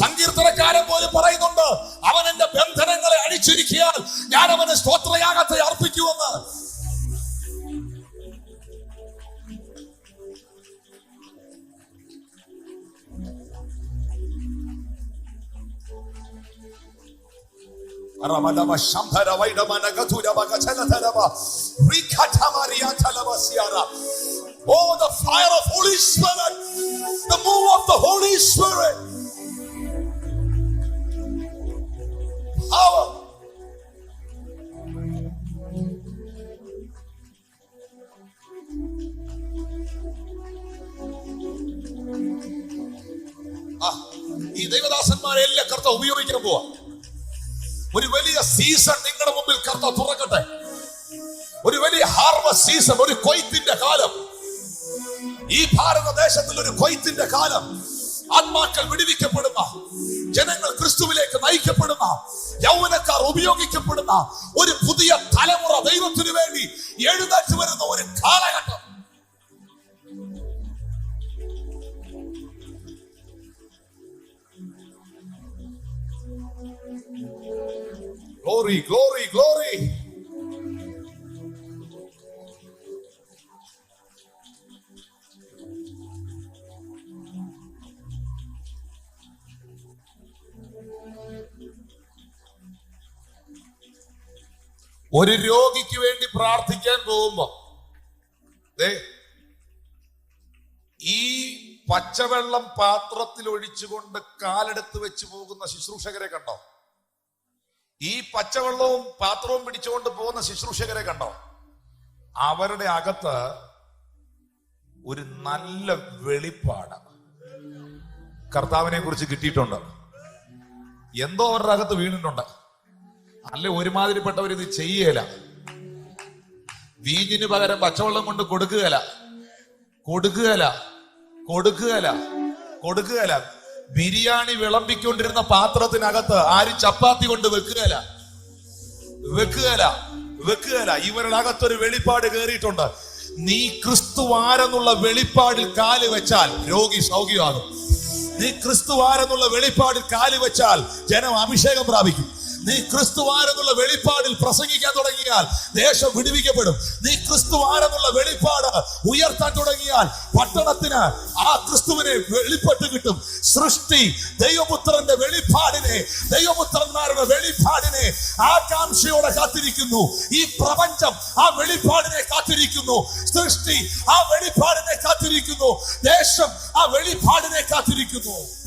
സങ്കീർത്തനക്കാരൻ പോലും പറയുന്നുണ്ട്, അവൻ എന്റെ ബന്ധനങ്ങളെ അഴിച്ചിരിക്കിയാൽ ഞാൻ അവന് സ്തോത്രയാഗത്തെ അർപ്പിക്കുമെന്ന്. Ramadama Shampara Vaidamana Gatura Bagachalataba Rikata Maria Talabasiara. Oh, the fire of Holy Spirit, the move of the Holy Spirit. Power. ഈ ദൈവദാസന്മാരെ എല്ലാ കർത്താവ് ഉപയോഗിക്കാൻ പോവാ. ഒരു വലിയ സീസൺ നിങ്ങളുടെ മുമ്പിൽ കർത്താവ് തുറക്കട്ടെ. ഒരു വലിയ ഹാർവസ്റ്റ് സീസൺ, ഒരു കൊയ്ത്തിന്റെ കാലം. ഈ ഭാരതദേശത്തിൽ ഒരു കൊയ്ത്തിന്റെ കാലം. ആത്മാക്കൾ വിടുവിക്കപ്പെടുന്ന, ജനങ്ങൾ ക്രിസ്തുവിലേക്ക് നയിക്കപ്പെടുന്ന, യൗവനക്കാർ ഉപയോഗിക്കപ്പെടുന്ന ഒരു പുതിയ തലമുറ ദൈവത്തിനു വേണ്ടി എഴുന്നേറ്റ് വരുന്ന ഒരു കാലഘട്ടം. Glory, glory, glory. ഒരു രോഗിക്ക് വേണ്ടി പ്രാർത്ഥിക്കാൻ പോകുമ്പോ ഈ പച്ചവെള്ളം പാത്രത്തിൽ ഒഴിച്ചുകൊണ്ട് കാലെടുത്ത് വെച്ച് പോകുന്ന ശുശ്രൂഷകരെ കണ്ടോ? ഈ പച്ചവെള്ളവും പാത്രവും പിടിച്ചുകൊണ്ട് പോകുന്ന ശുശ്രൂഷകരെ കണ്ടോ? അവരുടെ അകത്ത് ഒരു നല്ല വെളിപ്പാട് കർത്താവിനെ കുറിച്ച് കിട്ടിയിട്ടുണ്ട്. എന്തോ അവരുടെ അകത്ത് വീണിട്ടുണ്ട്. അല്ലെ ഒരുമാതിരിപ്പെട്ടവർ ഇത് ചെയ്യല. വീഞ്ഞിന് പകരം പച്ചവെള്ളം കൊണ്ട് കൊടുക്കുകയല്ല. ബിരിയാണി വിളമ്പിക്കൊണ്ടിരുന്ന പാത്രത്തിനകത്ത് ആരും ചപ്പാത്തി കൊണ്ട് വെക്കുകയല്ല. ഇവരുടെ അകത്തൊരു വെളിപ്പാട് കയറിയിട്ടുണ്ട്. നീ ക്രിസ്തുവാരെന്നുള്ള വെളിപ്പാടിൽ കാല് വെച്ചാൽ രോഗി സൗഖ്യമാകും. നീ ക്രിസ്തുവാരെന്നുള്ള വെളിപ്പാടിൽ കാല് വെച്ചാൽ ജനം അഭിഷേകം പ്രാപിക്കും. നീ ക്രിസ്തുവാരെന്നുള്ള വെളിപ്പാടിൽ പ്രസംഗിക്കാൻ തുടങ്ങിയാൽ ദേശം വിടുവിക്കപ്പെടും. നീ ക്രിസ്തുവാരെന്നുള്ള വെളിപ്പാട് ഉയർത്താൻ തുടങ്ങിയാൽ പട്ടണത്തിന് ആ ക്രിസ്തുവിനെ വെളിപ്പെട്ട് കിട്ടും. സൃഷ്ടി ദൈവപുത്രന്റെ വെളിപ്പാടിനെ, ദൈവപുത്രന്മാരുടെ വെളിപ്പാടിനെ ആകാംക്ഷയോടെ കാത്തിരിക്കുന്നു. ഈ പ്രപഞ്ചം ആ വെളിപ്പാടിനെ കാത്തിരിക്കുന്നു. സൃഷ്ടി ആ വെളിപ്പാടിനെ കാത്തിരിക്കുന്നു. ദേശം ആ വെളിപ്പാടിനെ കാത്തിരിക്കുന്നു.